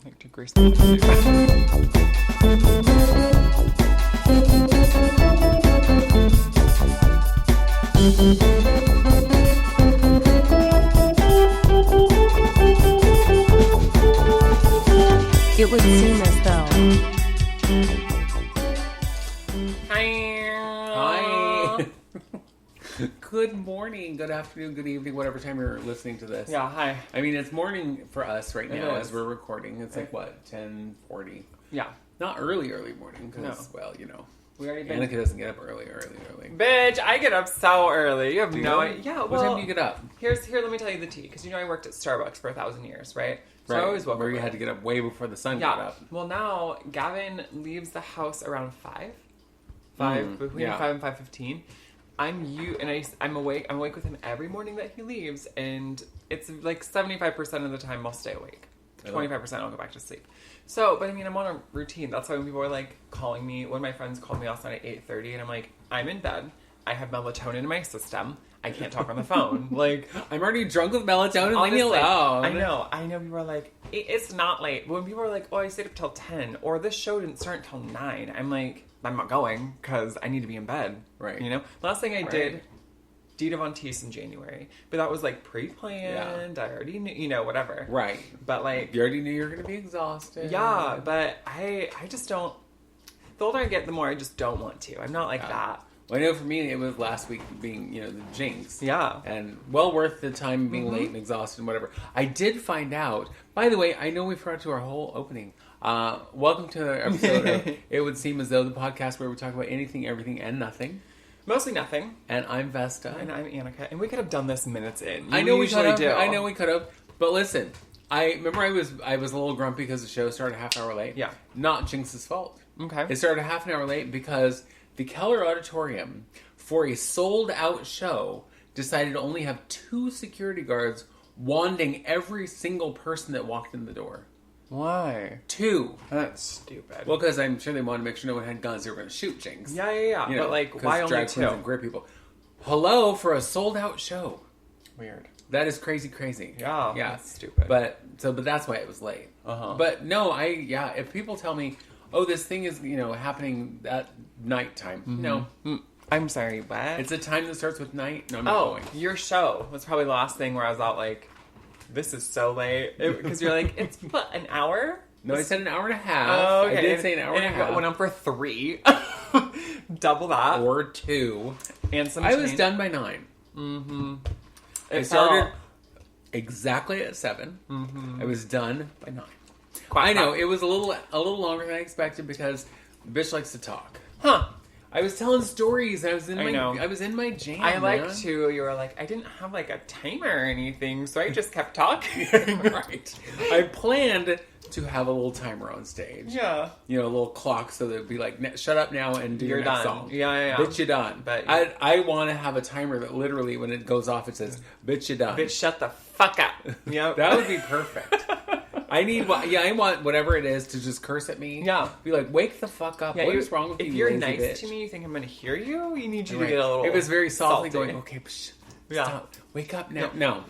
Like to grease the It would seem as though. Hi. Good morning, good afternoon, good evening, whatever time you're listening to this. Yeah, hi. I mean, it's morning for us right now It as is. we're recording. It's like, what, 10:40? Yeah. Not early morning, because, No. well, you know. We already been... Annika doesn't get up early. Bitch, I get up so early. You have no Really? idea. Yeah, What well... time do you get up? Here, let me tell you the tea. Because you know I worked at Starbucks for 1,000 years, right? So Right, I always woke where up you early. had to get up way before the sun got Yeah. up. Well, now Gavin leaves the house around 5. Between 5 and 5:15. I'm awake. I'm awake with him every morning that he leaves, and it's like 75% of the time I'll stay awake. 25% I'll go back to sleep. So, but I mean, I'm on a routine. That's why when people are like calling me, one of my friends called me last night at 8:30, and I'm like, I'm in bed. I have melatonin in my system. I can't talk on the phone. Like, I'm already drunk with melatonin. Leave me honestly, alone. I know. People are like, it's not late. But when people are like, oh, I stayed up till 10, or this show didn't start until 9, I'm like, I'm not going because I need to be in bed. Right. You know. Last thing I did, Dita Von Teese in January, but that was like pre-planned. I already knew, you know, whatever. Right. But like, You already knew you were going to be exhausted. yeah. But I just don't. The older I get, the more I just don't want to. I'm not like that. Well, I know for me, it was last week being, you know, the jinx. Yeah. And well worth the time being late and exhausted and whatever. I did find out, by the way, I know we forgot to our whole opening. Welcome to another episode of It Would Seem As Though, the podcast where we talk about anything, everything, and nothing. Mostly nothing. And I'm Vesta. And I'm Annika. And we could have done this minutes in. I know we usually could have. do. I know we could have. But listen, I remember I was a little grumpy because the show started a half an hour late. Yeah. Not Jinx's fault. Okay. It started a half an hour late because the Keller Auditorium, for a sold-out show, decided to only have 2 security guards wanding every single person that walked in the door. Why? 2. That's stupid. Well, because I'm sure they wanted to make sure no one had guns. They were going to shoot Jinx. Yeah. You know, But like, why only drag 2? queens and great people. Hello for a sold-out show. Weird. That is crazy. Yeah. Yeah. That's stupid. But that's why it was late. Uh-huh. But no, if people tell me, oh, this thing is, you know, happening at nighttime. No. I'm sorry, what? It's a time that starts with night. No, I'm not going. Your show was probably the last thing where I was out like, this is so late. Because you're like, it's what, an hour? No, I said an hour and a half. Oh, okay. I did say an hour and a half. It went on for 3. Double that. Or 2. And some I was change. done by 9. Mm-hmm. I started exactly at 7. Mm-hmm. I was done by 9. I know, it was a little longer than I expected because the bitch likes to talk. Huh. I was telling stories. I was in know. my jam. I like man. to, you were like, I didn't have like a timer or anything, so I just kept talking. Right. I planned to have a little timer on stage. Yeah. You know, a little clock so that it'd be like, shut up now and do You're your next done. song. Yeah. Bitch, you done. But I want to have a timer that literally, when it goes off, it says, bitch, you done. Bitch, shut the fuck up. Yep. That would be perfect. I want whatever it is to just curse at me. Yeah. Be like, wake the fuck up. What is wrong with you? If you're lazy nice bitch? to me, you think I'm going to hear you? You need you Right. to get a little. It was very softly salty. going, okay, psh, Yeah. stop. Wake up now. No.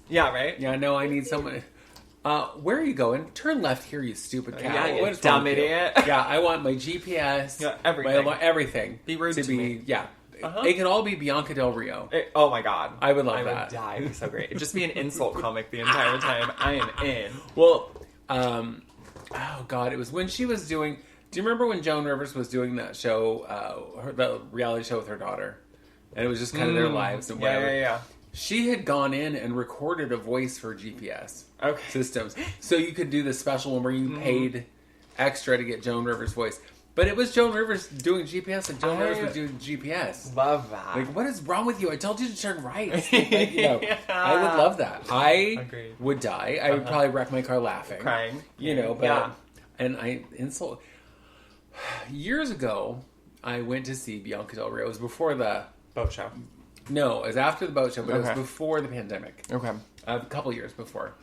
Yeah, right? Yeah, no, I need someone. Where are you going? Turn left here, you stupid cow. Yeah, you What is wrong dumb with you? idiot. Yeah, I want my GPS. Yeah, everything. Everything. Be rude to me. Yeah. Uh-huh. It could all be Bianca Del Rio. Oh my god. I would love I that. would die. It'd be so great. It'd just be an insult comic the entire time. I am in. Well, oh god, it was when she was doing. Do you remember when Joan Rivers was doing that show, the reality show with her daughter, and it was just kind of their lives and whatever. Yeah. She had gone in and recorded a voice for GPS Okay. systems, so you could do this special one where you paid extra to get Joan Rivers' voice. But it was Joan Rivers doing GPS, and Joan Rivers was doing GPS. Love that. Like, what is wrong with you? I told you to turn right. Like, you know, I would love that. I Agreed. would die. I would probably wreck my car laughing. Crying. You know, but... Yeah. And I insult... Years ago, I went to see Bianca Del Rio. It was before the... Boat show. No, it was after the boat show, but it Okay. was before the pandemic. Okay. A couple years before.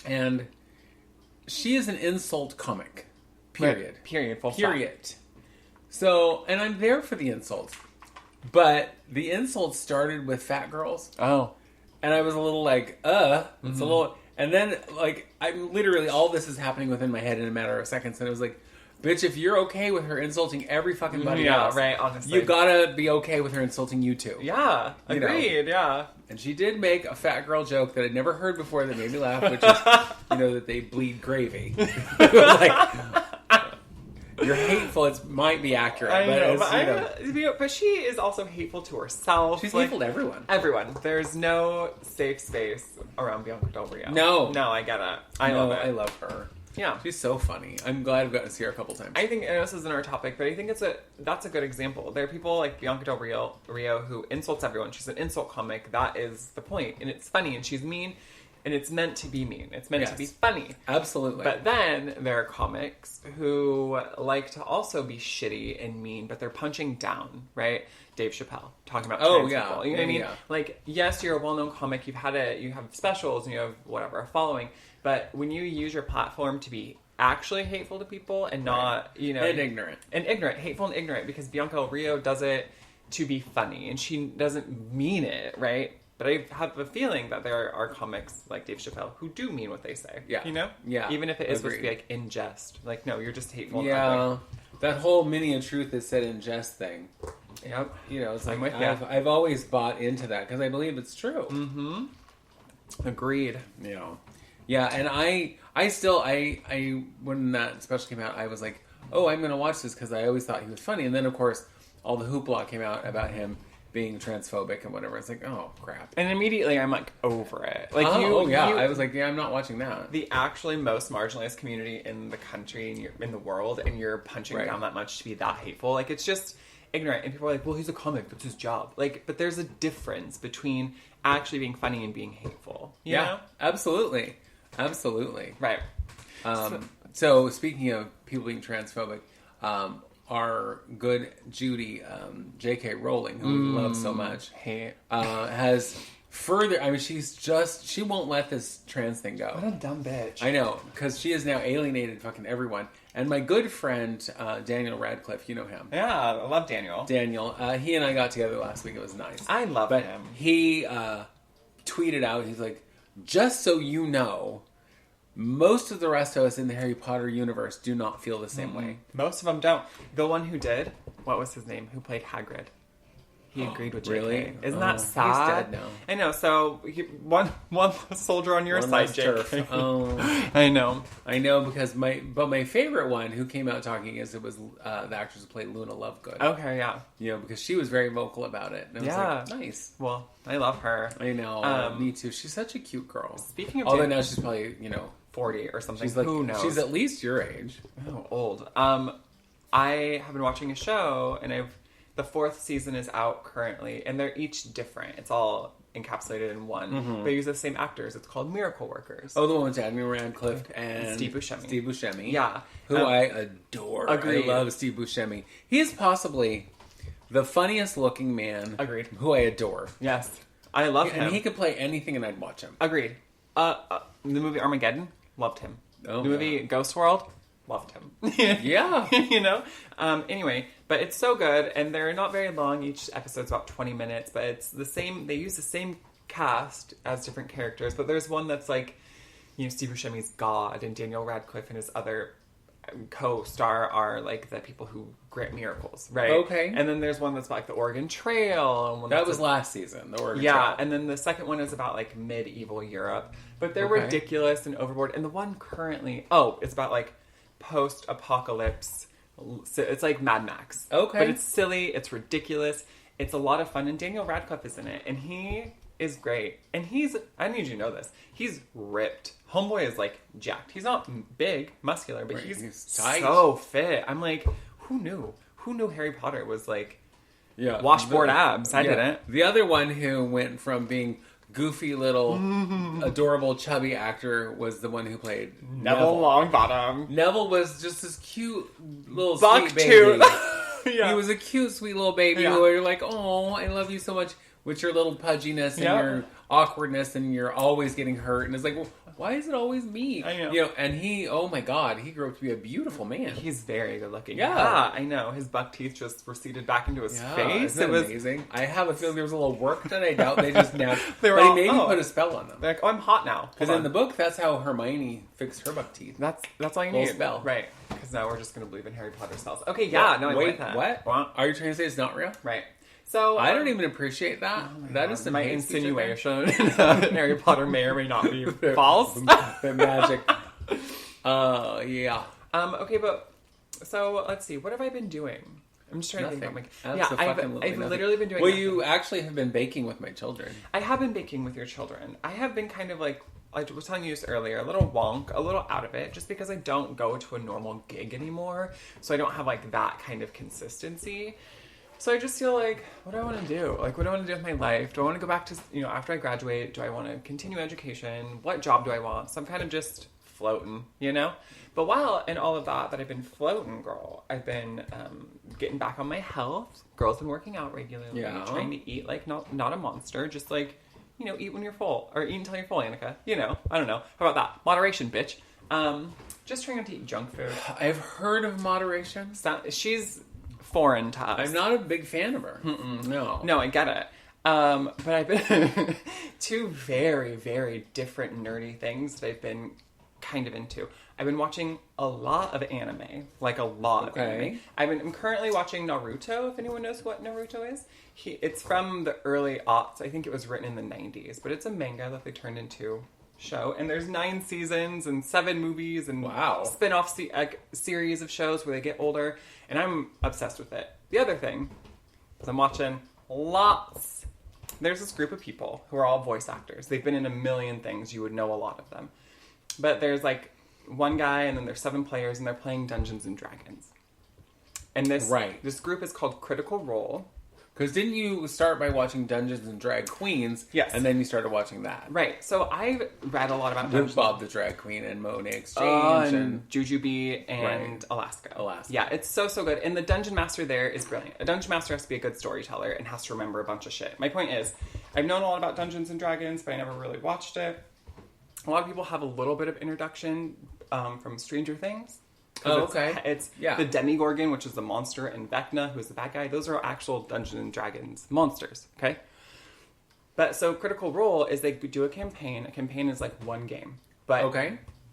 And she is an insult comic. Period. Right. Period. Full Period. So, and I'm there for the insults. But the insults started with fat girls. Stop. Oh. And I was a little like, it's a little... And then, like, I'm literally, all this is happening within my head in a matter of seconds. And it was like, bitch, if you're okay with her insulting every fucking buddy else, right, honestly. you gotta be okay with her insulting you too. Yeah, agreed, yeah. And she did make a fat girl joke that I'd never heard before that made me laugh, which is, that they bleed gravy. Like, you're hateful. It might be accurate, but she is also hateful to herself. She's hateful to everyone. Everyone. There's no safe space around Bianca Del Rio. No, I get it. I love it. I love her. Yeah, she's so funny. I'm glad I've gotten to see her a couple times. I think, and this isn't our topic, but I think that's a good example. There are people like Bianca Del Rio who insults everyone. She's an insult comic. That is the point, and it's funny, and she's mean. And it's meant to be mean. It's meant to be funny. Absolutely. But then there are comics who like to also be shitty and mean, but they're punching down, right? Dave Chappelle talking about trans people. You know what I mean? Yeah. Like, yes, you're a well-known comic. You have specials and you have whatever, a following. But when you use your platform to be actually hateful to people and not, And ignorant. Hateful and ignorant, because Bianca Del Rio does it to be funny and she doesn't mean it, right? But I have a feeling that there are comics like Dave Chappelle who do mean what they say. Yeah. Yeah. Even if it is supposed to be like in jest. Like, no, you're just hateful. Yeah. That whole many a truth is said in jest thing. Yep. It's like, I've always bought into that because I believe it's true. Mm-hmm. Agreed. Yeah, and I still, when that special came out, I was like, oh, I'm going to watch this because I always thought he was funny. And then, of course, all the hoopla came out about him being transphobic and whatever. It's like, oh, crap. And immediately I'm like, over it. Like, I was like, I'm not watching that. The actually most marginalized community in the country, in the world, and you're punching down that much to be that hateful. Like, it's just ignorant. And people are like, well, he's a comic. That's his job. Like, but there's a difference between actually being funny and being hateful. You know? Absolutely. Absolutely. Right. So speaking of people being transphobic, our good Judy, J.K. Rowling, who we love so much, has further... I mean, she won't let this trans thing go. What a dumb bitch. I know, because she has now alienated fucking everyone. And my good friend, Daniel Radcliffe, you know him. Yeah, I love Daniel. He and I got together last week. It was nice. I love him. He tweeted out, he's like, just so you know... Most of the rest of us in the Harry Potter universe do not feel the same way. Most of them don't. The one who did, what was his name? Who played Hagrid? He agreed with JK. Really? Isn't that sad? He's dead now. I know. So one soldier on your side, JK. Oh, I know. Because my favorite one who came out talking was the actress who played Luna Lovegood. Okay, yeah. Because she was very vocal about it. And I was like, nice. Well, I love her. I know. Me too. She's such a cute girl. Speaking of, although now she's probably 40 or something. She's like, who knows? She's at least your age. Oh, old. I have been watching a show, and the 4th season is out currently, and they're each different. It's all encapsulated in one. Mm-hmm. They use the same actors. It's called Miracle Workers. Oh, the one with Daniel Radcliffe and Steve Buscemi. Yeah. Who I adore. Agreed. I love Steve Buscemi. He is possibly the funniest looking man. Agreed. Who I adore. Yes. I love him. And he could play anything and I'd watch him. Agreed. The movie Armageddon, loved him. The movie Ghost World, loved him. Yeah. Anyway, but it's so good, and they're not very long. Each episode's about 20 minutes, but it's the same. They use the same cast as different characters, but there's one that's like, Steve Buscemi's God, and Daniel Radcliffe and his other co-star are like the people who grant miracles, right? Okay. And then there's one that's about like the Oregon Trail. And one that was last season, the Oregon Trail. Yeah, and then the second one is about like medieval Europe. But they're ridiculous and overboard. And the one currently, it's about like post-apocalypse. So it's like Mad Max. Okay. But it's silly, it's ridiculous, it's a lot of fun, and Daniel Radcliffe is in it. And he is great. And I need you to know this, he's ripped. Homeboy is like jacked. He's not big, muscular, but he's tight. So fit. I'm like, who knew? Who knew Harry Potter was like washboard abs? I didn't. The other one who went from being goofy little adorable chubby actor was the one who played Neville Longbottom. Neville was just this cute little Buck sweet baby. Yeah. He was a cute sweet little baby who you're like, oh, I love you so much, with your little pudginess and your awkwardness, and you're always getting hurt, and it's like, why is it always me? I know. You know, and he, oh my God, he grew up to be a beautiful man. He's very good looking. Yeah. I know. His buck teeth just receded back into his Yeah, face. Isn't that amazing? I have a feeling there was a little work done. I doubt they just now. They were but all, he maybe oh. put a spell on them. They're like, oh, I'm hot now. Because in the book, that's how Hermione fixed her buck teeth. That's all you Little need. spell. Right. Because now we're just going to believe in Harry Potter spells. Okay, yeah. No, I Wait, like that. what? Are you trying to say it's not real? Right. So I don't even appreciate that. That is some my hate speech, insinuation that Harry Potter may or may not be false. The magic. Yeah. Okay, but so let's see. What have I been doing? I'm just trying to think about I've literally been doing. Well, nothing. you actually have been baking with my children. I have been baking with your children. I have been kind of like I was telling you this earlier, a little wonk, a little out of it, just because I don't go to a normal gig anymore, so I don't have like that kind of consistency. So I just feel like, what do I want to do? Like, what do I want to do with my life? Do I want to go back to, after I graduate, do I want to continue education? What job do I want? So I'm kind of just floating, But while in all of that I've been floating, girl, I've been getting back on my health. Girl's been working out regularly, trying to eat like not a monster, just like, eat when you're full, or eat until you're full, Annika. I don't know. How about that? Moderation, bitch. Just trying not to eat junk food. I've heard of moderation. She's foreign to us. I'm not a big fan of her. No, I get it. But I've been two very, very different nerdy things that I've been kind of into. I've been watching a lot of anime, like a lot of anime. I'm currently watching Naruto, if anyone knows what Naruto is. It's from the early aughts. I think it was written in the 90s, but it's a manga that they turned into show, and there's 9 seasons and 7 movies and spin-off series of shows where they get older, and I'm obsessed with it. The other thing is I'm watching lots. There's this group of people who are all voice actors. They've been in a million things. You would know a lot of them. But there's like one guy, and then there's 7 players, and they're playing Dungeons and Dragons. And this group is called Critical Role. Because didn't you start by watching Dungeons and Drag Queens? Yes. And then you started watching that. Right. So I've read a lot about Dungeons. With Bob the Drag Queen and Monet Exchange. And Jujubee and Alaska. Yeah, it's so good. And the Dungeon Master there is brilliant. A Dungeon Master has to be a good storyteller and has to remember a bunch of shit. My point is, I've known a lot about Dungeons and Dragons, but I never really watched it. A lot of people have a little bit of introduction from Stranger Things. Oh, okay. It's the Demigorgon, which is the monster, and Vecna, who is the bad guy. Those are actual Dungeons and Dragons monsters, okay? But so Critical Role is they do a campaign. A campaign is like one game. But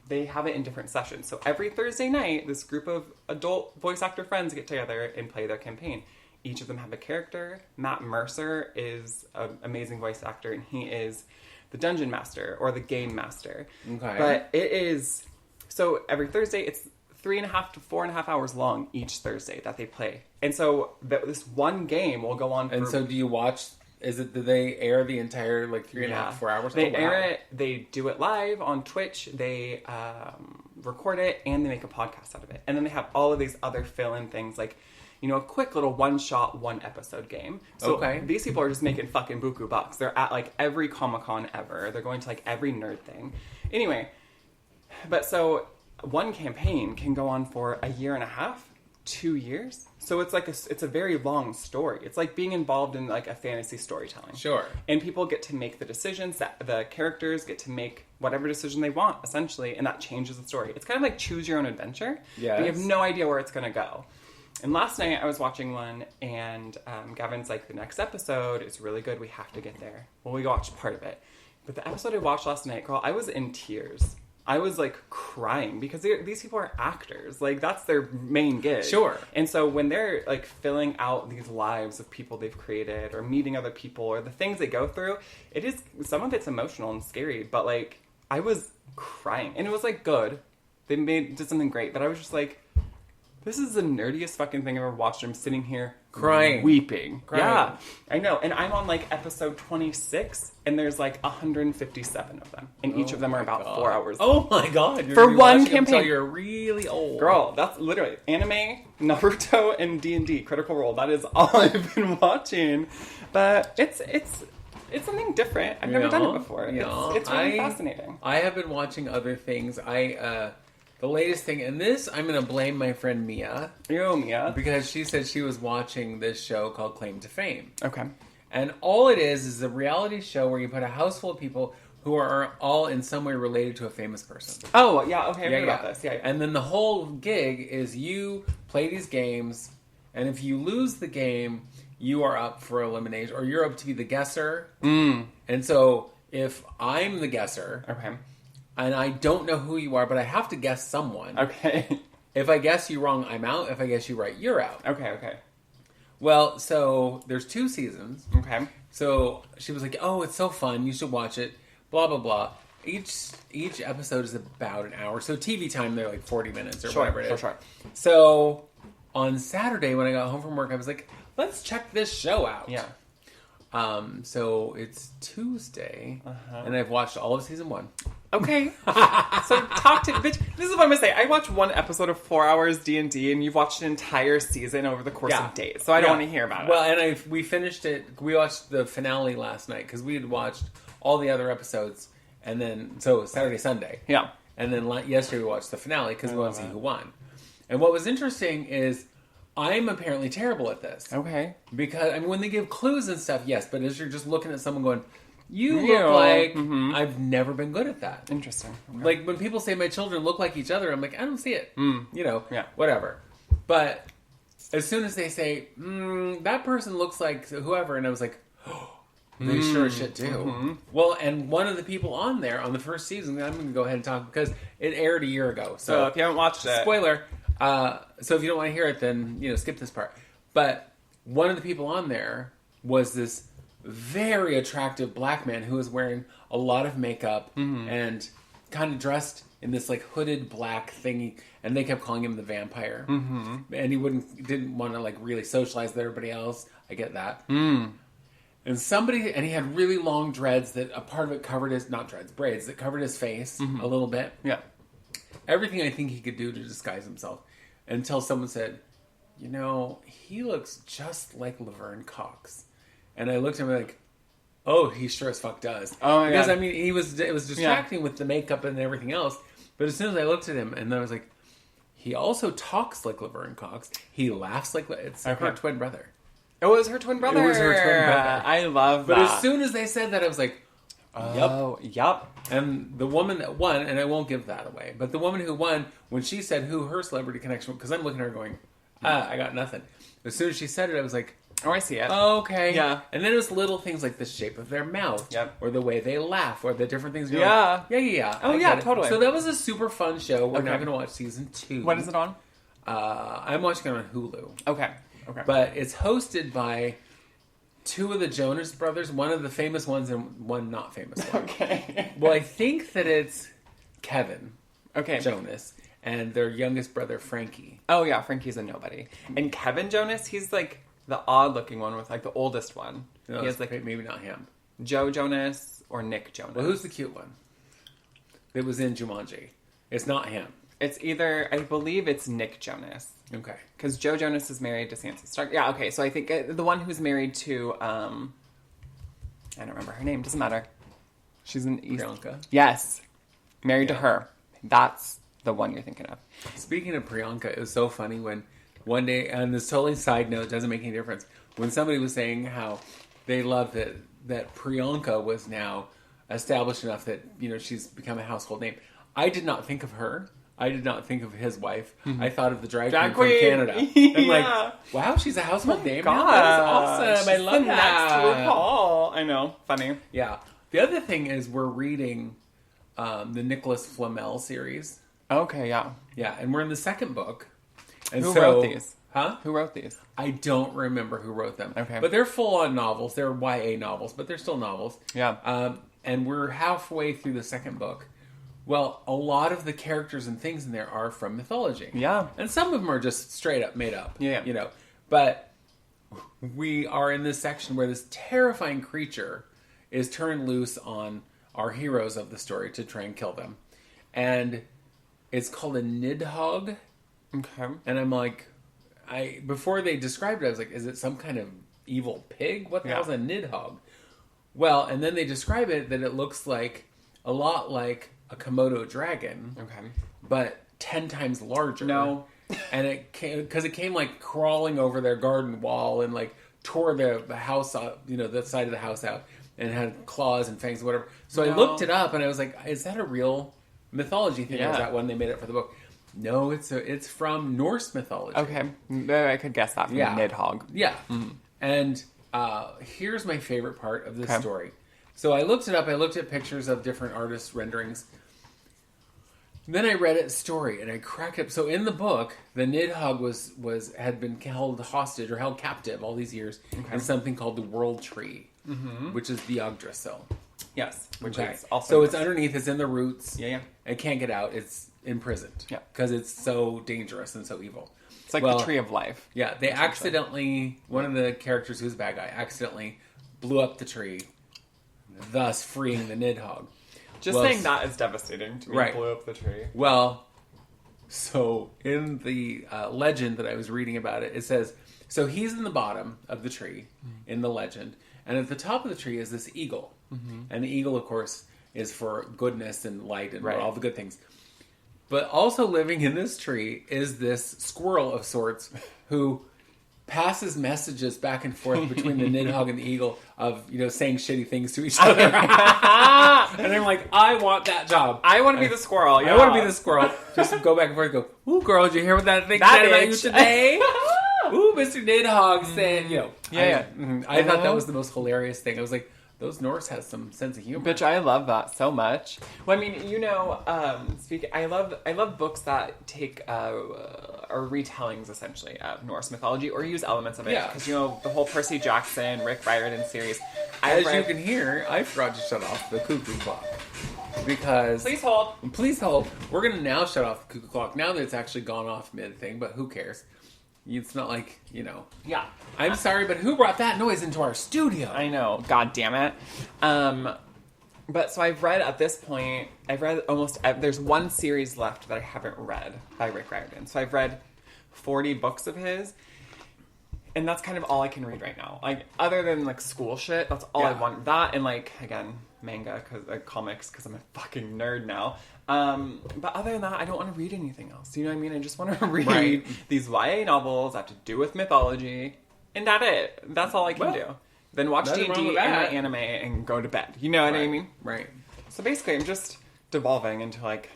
they have it in different sessions. So every Thursday night, this group of adult voice actor friends get together and play their campaign. Each of them have a character. Matt Mercer is an amazing voice actor, and he is the Dungeon Master or the Game Master. Okay. But it is... So every Thursday, it's 3.5 to 4.5 hours long each Thursday that they play. And so this one game will go on for... And so do you watch... do they air the entire 3.5 to 4 hours? They air it, they do it live on Twitch, they record it, and they make a podcast out of it. And then they have all of these other fill-in things like, a quick little one-shot, one-episode game. So these people are just making fucking buku bucks. They're at every Comic-Con ever. They're going to every nerd thing. Anyway, but so... one campaign can go on for 1.5 years, 2 years. So it's a very long story. It's like being involved in a fantasy storytelling. Sure. And people get to make the decisions, that the characters get to make whatever decision they want, essentially, and that changes the story. It's kind of like choose your own adventure. Yes. But you have no idea where it's going to go. And last night I was watching one, and Gavin's like, the next episode is really good. We have to get there. Well, we watched part of it. But the episode I watched last night, girl, I was in tears. I was crying because these people are actors. That's their main gig. Sure. And so when they're filling out these lives of people they've created or meeting other people or the things they go through, some of it's emotional and scary, but I was crying. And it was good. They did something great, but I was just this is the nerdiest fucking thing I've ever watched. I'm sitting here crying. Weeping. Crying. Yeah, I know. And I'm on episode 26, and there's 157 of them. And each of them are about 4 hours long. Oh my god. For one campaign. Until you're really old. Girl, that's literally anime, Naruto, and D&D, Critical Role. That is all I've been watching. But it's something different. I've never done it before. It's really fascinating. I have been watching other things. The latest thing, and this, I'm going to blame my friend Mia. Yo, Mia. Because she said she was watching this show called Claim to Fame. Okay. And all it is a reality show where you put a house full of people who are all in some way related to a famous person. Oh, yeah, okay, I heard about this. Yeah. And then the whole gig is you play these games, and if you lose the game, you are up for elimination, or you're up to be the guesser. And so if I'm the guesser, okay, and I don't know who you are, but I have to guess someone. Okay. If I guess you wrong, I'm out. If I guess you right, you're out. Okay. Well, so there's 2 seasons. Okay. So she was like, "Oh, it's so fun. You should watch it." Blah blah blah. Each episode is about an hour. So TV time, they're like 40 minutes or whatever it is. Sure. So on Saturday when I got home from work, I was like, "Let's check this show out." Yeah. So it's Tuesday, and I've watched all of season 1. Okay. So talk to bitch. This is what I'm gonna say. I watch one episode of 4 Hours D&D, and you've watched an entire season over the course of days. So I don't want to hear about it. Well, and we finished it. We watched the finale last night because we had watched all the other episodes, and then so Saturday, Sunday. Yeah. And then yesterday we watched the finale because we want to see who won. And what was interesting is I'm apparently terrible at this. Okay. Because I mean, when they give clues and stuff, yes, but as you're just looking at someone going, you look like I've never been good at that. Interesting. Okay. Like when people say my children look like each other, I'm like, I don't see it. Whatever. But as soon as they say, that person looks like whoever, and I was like, oh, they sure as shit do. Well, and one of the people on there on the first season, I'm going to go ahead and talk because it aired a year ago. So if you haven't watched it, spoiler. So if you don't want to hear it, then skip this part. But one of the people on there was this very attractive black man who was wearing a lot of makeup and kind of dressed in this like hooded black thingy, and they kept calling him the vampire. And he didn't want to like really socialize with everybody else. I get that. And he had really long dreads that a part of it covered braids that covered his face a little bit. Yeah. Everything I think he could do to disguise himself, until someone said, he looks just like Laverne Cox. And I looked at him like, oh, he sure as fuck does. Oh my God. Because, I mean, it was distracting with the makeup and everything else. But as soon as I looked at him, and I was like, he also talks like Laverne Cox. He laughs like... It's her twin brother. It was her twin brother. I love that. But as soon as they said that, I was like, Yup. And the woman that won, and I won't give that away, but the woman who won, when she said who her celebrity connection was, because I'm looking at her going, I got nothing. As soon as she said it, I was like, oh, I see it. Oh, okay. Yeah. And then it was little things like the shape of their mouth, or the way they laugh, or the different things. Yeah. Oh, yeah, totally. So that was a super fun show. We're now going to watch season 2. When is it on? I'm watching it on Hulu. Okay. But it's hosted by 2 of the Jonas brothers, one of the famous ones and one not famous one. Okay. Well, I think that it's Kevin Okay. Jonas and their youngest brother, Frankie. Oh, yeah, Frankie's a nobody. And Kevin Jonas, he's like the odd-looking one with like the oldest one. No, he has like maybe not him. Joe Jonas or Nick Jonas. Well, who's the cute one? That was in Jumanji. It's not him. It's either, I believe it's Nick Jonas. Okay. Because Joe Jonas is married to Sansa Stark. Yeah, okay, so I think the one who's married to, I don't remember her name, doesn't matter. She's in East. Priyanka? Yes. Married to her. That's the one you're thinking of. Speaking of Priyanka, it was so funny when one day, and this totally side note, doesn't make any difference, when somebody was saying how they love that Priyanka was now established enough that, she's become a household name. I did not think of her. I did not think of his wife. I thought of the drag queen from Canada. I'm like, wow, she's a household name. God, that's awesome. I love that. Next RuPaul. I know. Funny. Yeah. The other thing is we're reading the Nicholas Flamel series. Okay, yeah. Yeah, and we're in the second book. And who wrote these? Huh? Who wrote these? I don't remember who wrote them. Okay. But they're full-on novels. They're YA novels, but they're still novels. Yeah. And we're halfway through the second book. Well, a lot of the characters and things in there are from mythology. Yeah. And some of them are just straight up made up. Yeah. But we are in this section where this terrifying creature is turned loose on our heroes of the story to try and kill them. And it's called a Nidhogg. Okay. And I'm like, before they described it, I was like, is it some kind of evil pig? What the hell's a Nidhogg? Well, and then they describe it that it looks like a lot like a Komodo dragon. Okay. But 10 times larger. No. And it came like crawling over their garden wall and like tore the house out, the side of the house out. and had claws and fangs and whatever. So I looked it up and I was like, is that a real mythology thing? Or is that one they made up for the book? No, it's from Norse mythology. Okay. I could guess that from the Nidhogg. Yeah. Mm-hmm. And here's my favorite part of this story. So I looked it up. I looked at pictures of different artists' renderings. Then I read its story and I cracked up. So in the book, the Nidhogg had been held hostage or held captive all these years in something called the World Tree, which is the Yggdrasil. Yes, which is also so it's underneath. It's in the roots. Yeah. It can't get out. It's imprisoned. Yeah, because it's so dangerous and so evil. It's like the Tree of Life. Yeah, they accidentally. One of the characters who's a bad guy accidentally blew up the tree, thus freeing the Nidhogg. Saying that is devastating to me. Right. Blew up the tree. Well, so in the legend that I was reading about it, it says, so he's in the bottom of the tree in the legend, and at the top of the tree is this eagle. Mm-hmm. And the eagle, of course, is for goodness and light and all the good things. But also living in this tree is this squirrel of sorts who passes messages back and forth between the Nidhogg and the eagle of, saying shitty things to each other. And I'm like, I want that job. I want to be the squirrel. Yeah. I want to be the squirrel. Just go back and forth and go, ooh, girl, did you hear what that thing said about you today? Ooh, Mr. Nidhogg said, I thought that was the most hilarious thing. I was like, those Norse has some sense of humor. Bitch, I love that so much. Well, I mean, I love books that take are retellings essentially of Norse mythology or use elements of it. Because the whole Percy Jackson, Rick Riordan series. As you can hear, I forgot to shut off the cuckoo clock because please hold. We're gonna now shut off the cuckoo clock now that it's actually gone off mid thing. But who cares? It's not like, Yeah. I'm sorry, but who brought that noise into our studio? I know. God damn it. But so I've read, at this point, there's one series left that I haven't read by Rick Riordan. So I've read 40 books of his. And that's kind of all I can read right now. Like, other than, like, school shit, that's all I want. That and, like, again, manga, comics, because I'm a fucking nerd now. But other than that, I don't want to read anything else. You know what I mean? I just want to read these YA novels that have to do with mythology. And that's it. That's all I can do. Then watch D&D and my anime and go to bed. You know what I mean? Right. So basically, I'm just devolving into, like,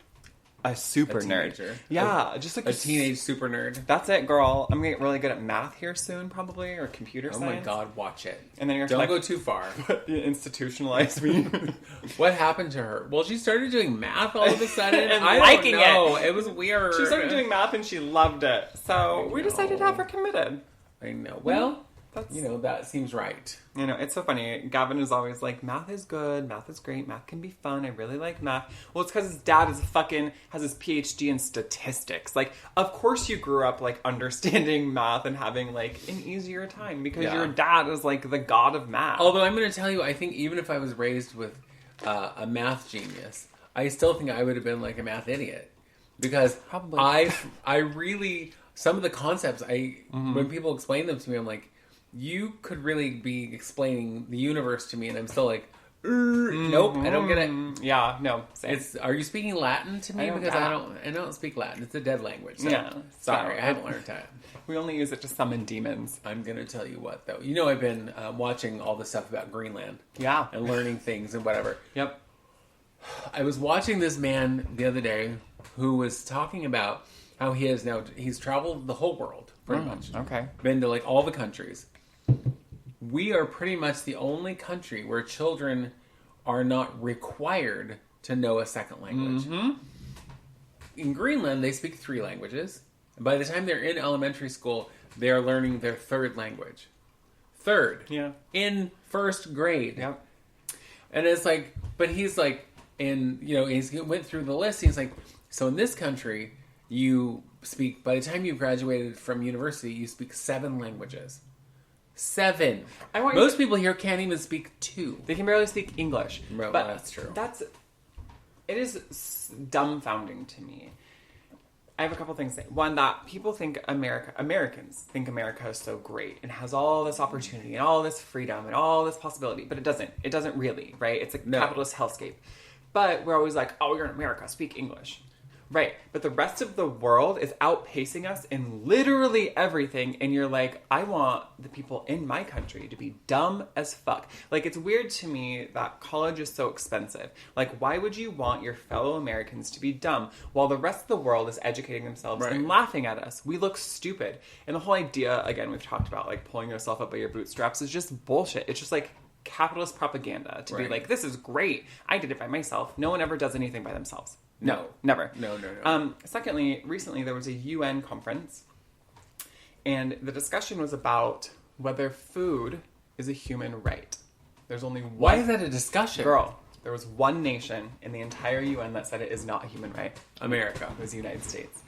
a super nerd. Yeah, just like a teenage super nerd. That's it, girl. I'm gonna get really good at math here soon, probably, or computer science. Oh my god, watch it. And then you're don't go too far. Institutionalize me. What happened to her? Well, she started doing math all of a sudden. And I don't know. It was weird. She started doing math and she loved it. So we decided to have her committed. I know. Well, that seems right. It's so funny. Gavin is always like, math is good, math is great, math can be fun, I really like math. Well, it's because his dad has his PhD in statistics. Like, of course you grew up, like, understanding math and having, like, an easier time because your dad is, like, the god of math. Although I'm going to tell you, I think even if I was raised with a math genius, I still think I would have been, like, a math idiot. Because probably I really, some of the concepts, when people explain them to me, I'm like, you could really be explaining the universe to me, and I'm still like, nope, I don't get it. Yeah, no. Same. Are you speaking Latin to me? Because I don't speak Latin. It's a dead language. So, sorry, I haven't learned that. We only use it to summon demons. I'm gonna tell you what, though. I've been watching all the stuff about Greenland. Yeah, and learning things and whatever. Yep. I was watching this man the other day who was talking about how he's traveled the whole world pretty much. Okay, been to like all the countries. We are pretty much the only country where children are not required to know a second language. Mm-hmm. In Greenland, they speak 3 languages. And by the time they're in elementary school, they are learning their 3rd language. 3rd. Yeah. In 1st grade. Yep. And it's like, but he's like, he went through the list. He's like, so in this country, you speak, by the time you graduated from university, you speak 7 languages. 7. Most people here can't even speak 2. They can barely speak English. Well, that's true. It is dumbfounding to me. I have a couple things. One, that people think Americans think America is so great and has all this opportunity and all this freedom and all this possibility, but it doesn't. It doesn't really, right? It's a capitalist hellscape. But we're always like, oh, you're in America, speak English. Right. But the rest of the world is outpacing us in literally everything. And you're like, I want the people in my country to be dumb as fuck. Like, it's weird to me that college is so expensive. Like, why would you want your fellow Americans to be dumb while the rest of the world is educating themselves and laughing at us? We look stupid. And the whole idea, again, we've talked about, like, pulling yourself up by your bootstraps is just bullshit. It's just like capitalist propaganda to be like, this is great. I did it by myself. No one ever does anything by themselves. No, never. No. Secondly, recently there was a UN conference, and the discussion was about whether food is a human right. There's only one... Why is that a discussion? Girl, there was one nation in the entire UN that said it is not a human right. America. It was the United States.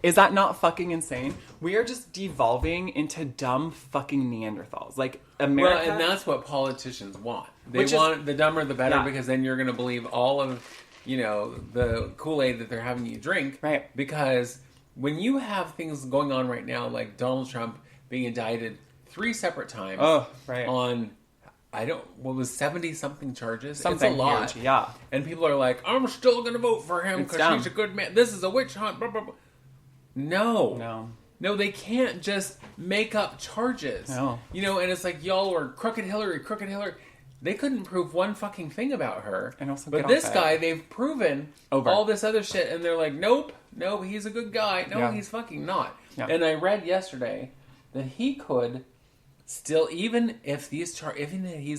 Is that not fucking insane? We are just devolving into dumb fucking Neanderthals. Like, America... Well, and that's what politicians want. They want the dumber the better, because then you're going to believe all of... the Kool-Aid that they're having you drink. Right. Because when you have things going on right now, like Donald Trump being indicted 3 separate times on, what was 70-something charges? Something it's a lot. Huge, yeah. And people are like, I'm still going to vote for him because he's a good man. This is a witch hunt. Blah, blah, blah. No, they can't just make up charges. No. And it's like, y'all are crooked Hillary. They couldn't prove one fucking thing about her. And also but this guy, they've proven all this other shit, and they're like, nope, he's a good guy. No, he's fucking not. Yeah. And I read yesterday that he could still, even if he's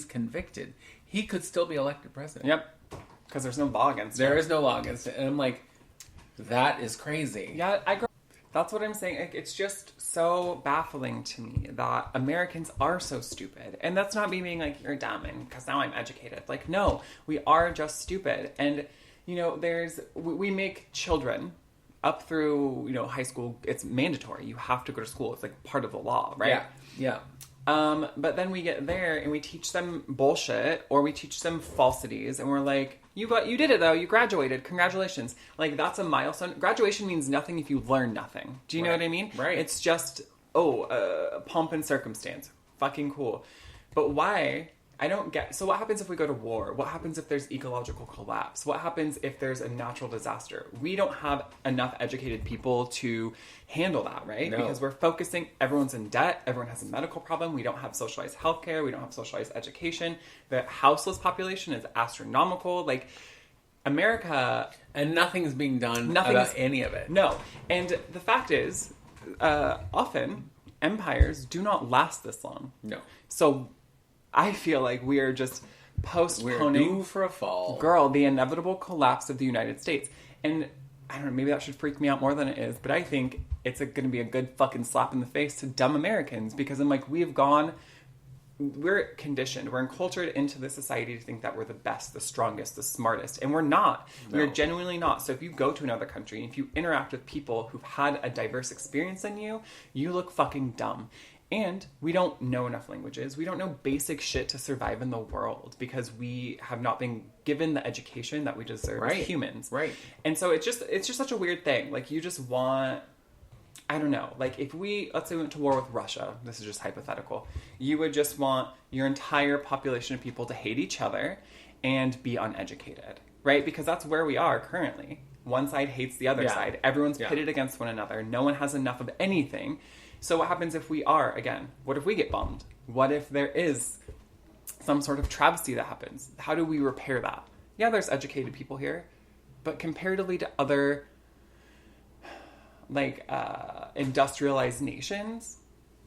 convicted, he could still be elected president. Yep. Because there's no law against it. There is no law against it. And I'm like, that is crazy. Yeah, that's what I'm saying. It's just so baffling to me that Americans are so stupid. And that's not me being like, you're dumb and because now I'm educated. Like, no, we are just stupid. And, we make children up through, high school. It's mandatory. You have to go to school. It's like part of the law, right? Yeah. But then we get there and we teach them bullshit or we teach them falsities and we're like, you did it though, you graduated, congratulations. Like, that's a milestone. Graduation means nothing if you learn nothing. Do you know what I mean? Right. It's just, pomp and circumstance. Fucking cool. But why? I don't get... So what happens if we go to war? What happens if there's ecological collapse? What happens if there's a natural disaster? We don't have enough educated people to handle that, right? No. Because we're focusing... Everyone's in debt. Everyone has a medical problem. We don't have socialized healthcare. We don't have socialized education. The houseless population is astronomical. Like, America... And nothing's being done about any of it. No. And the fact is, often, empires do not last this long. No. So... I feel like we are just postponing... We're due for a fall. Girl, the inevitable collapse of the United States. And I don't know, maybe that should freak me out more than it is, but I think it's going to be a good fucking slap in the face to dumb Americans because I'm like, we're conditioned, we're enculturated into this society to think that we're the best, the strongest, the smartest, and we're not. No. We're genuinely not. So if you go to another country, and if you interact with people who've had a diverse experience than you, you look fucking dumb. And we don't know enough languages. We don't know basic shit to survive in the world because we have not been given the education that we deserve as humans. Right. And so it's just such a weird thing. Like, you just want... I don't know. Like, if let's say we went to war with Russia, this is just hypothetical, you would just want your entire population of people to hate each other and be uneducated, right? Because that's where we are currently. One side hates the other side. Everyone's pitted against one another. No one has enough of anything. So what happens if we are, again, what if we get bombed? What if there is some sort of travesty that happens? How do we repair that? Yeah, there's educated people here, but comparatively to other, industrialized nations,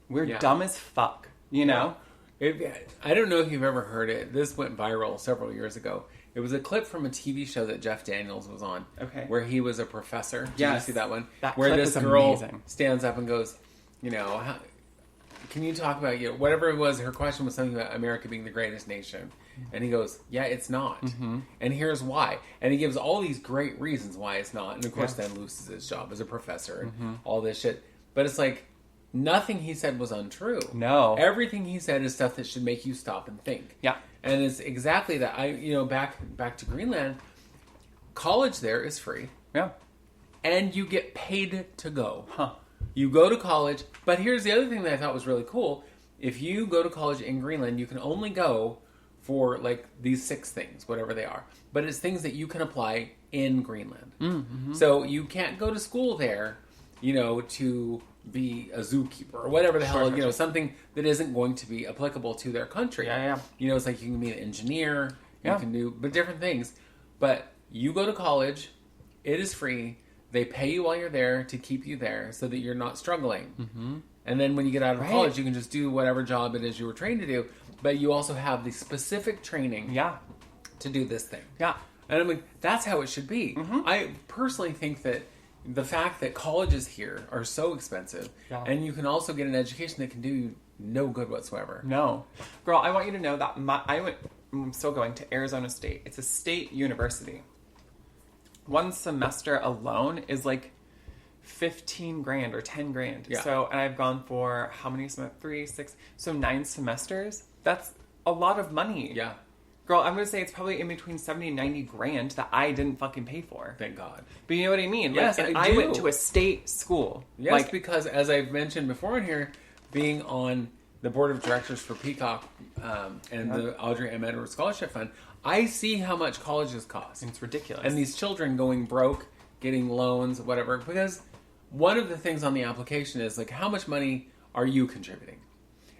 we're dumb as fuck, you know? I don't know if you've ever heard it. This went viral several years ago. It was a clip from a TV show that Jeff Daniels was on. Okay. Where he was a professor. Did you see that one? That where clip this is girl amazing. Stands up and goes, can you talk about, whatever it was, her question was something about America being the greatest nation. And he goes, yeah, it's not. Mm-hmm. And here's why. And he gives all these great reasons why it's not. And of course then loses his job as a professor and all this shit. But it's like, nothing he said was untrue. No. Everything he said is stuff that should make you stop and think. Yeah. And it's exactly that. Back to Greenland, college there is free. Yeah. And you get paid to go. Huh. You go to college, but here's the other thing that I thought was really cool. If you go to college in Greenland, you can only go for like these 6 things, whatever they are. But it's things that you can apply in Greenland. Mm-hmm. So you can't go to school there, to be a zookeeper or whatever the hell, something that isn't going to be applicable to their country. Yeah. It's like you can be an engineer, you can do different things. But you go to college, it is free. They pay you while you're there to keep you there so that you're not struggling. Mm-hmm. And then when you get out of college, you can just do whatever job it is you were trained to do. But you also have the specific training to do this thing. Yeah. And I mean, that's how it should be. Mm-hmm. I personally think that the fact that colleges here are so expensive, and you can also get an education that can do you no good whatsoever. No. Girl, I want you to know that I'm still going to Arizona State. It's a state university. One semester alone is like $15,000 or $10,000. Yeah. So, and I've gone for how many semesters? 3, 6, so 9 semesters. That's a lot of money. Yeah. Girl, I'm going to say it's probably in between 70 and 90 grand that I didn't fucking pay for. Thank God. But you know what I mean? Yes, like, I I do. went to a state school. Yes, because as I've mentioned before in here, being on the board of directors for Peacock and the Audrey M. Edwards Scholarship Fund, I see how much colleges cost. It's ridiculous. And these children going broke, getting loans, whatever. Because one of the things on the application is, like, how much money are you contributing?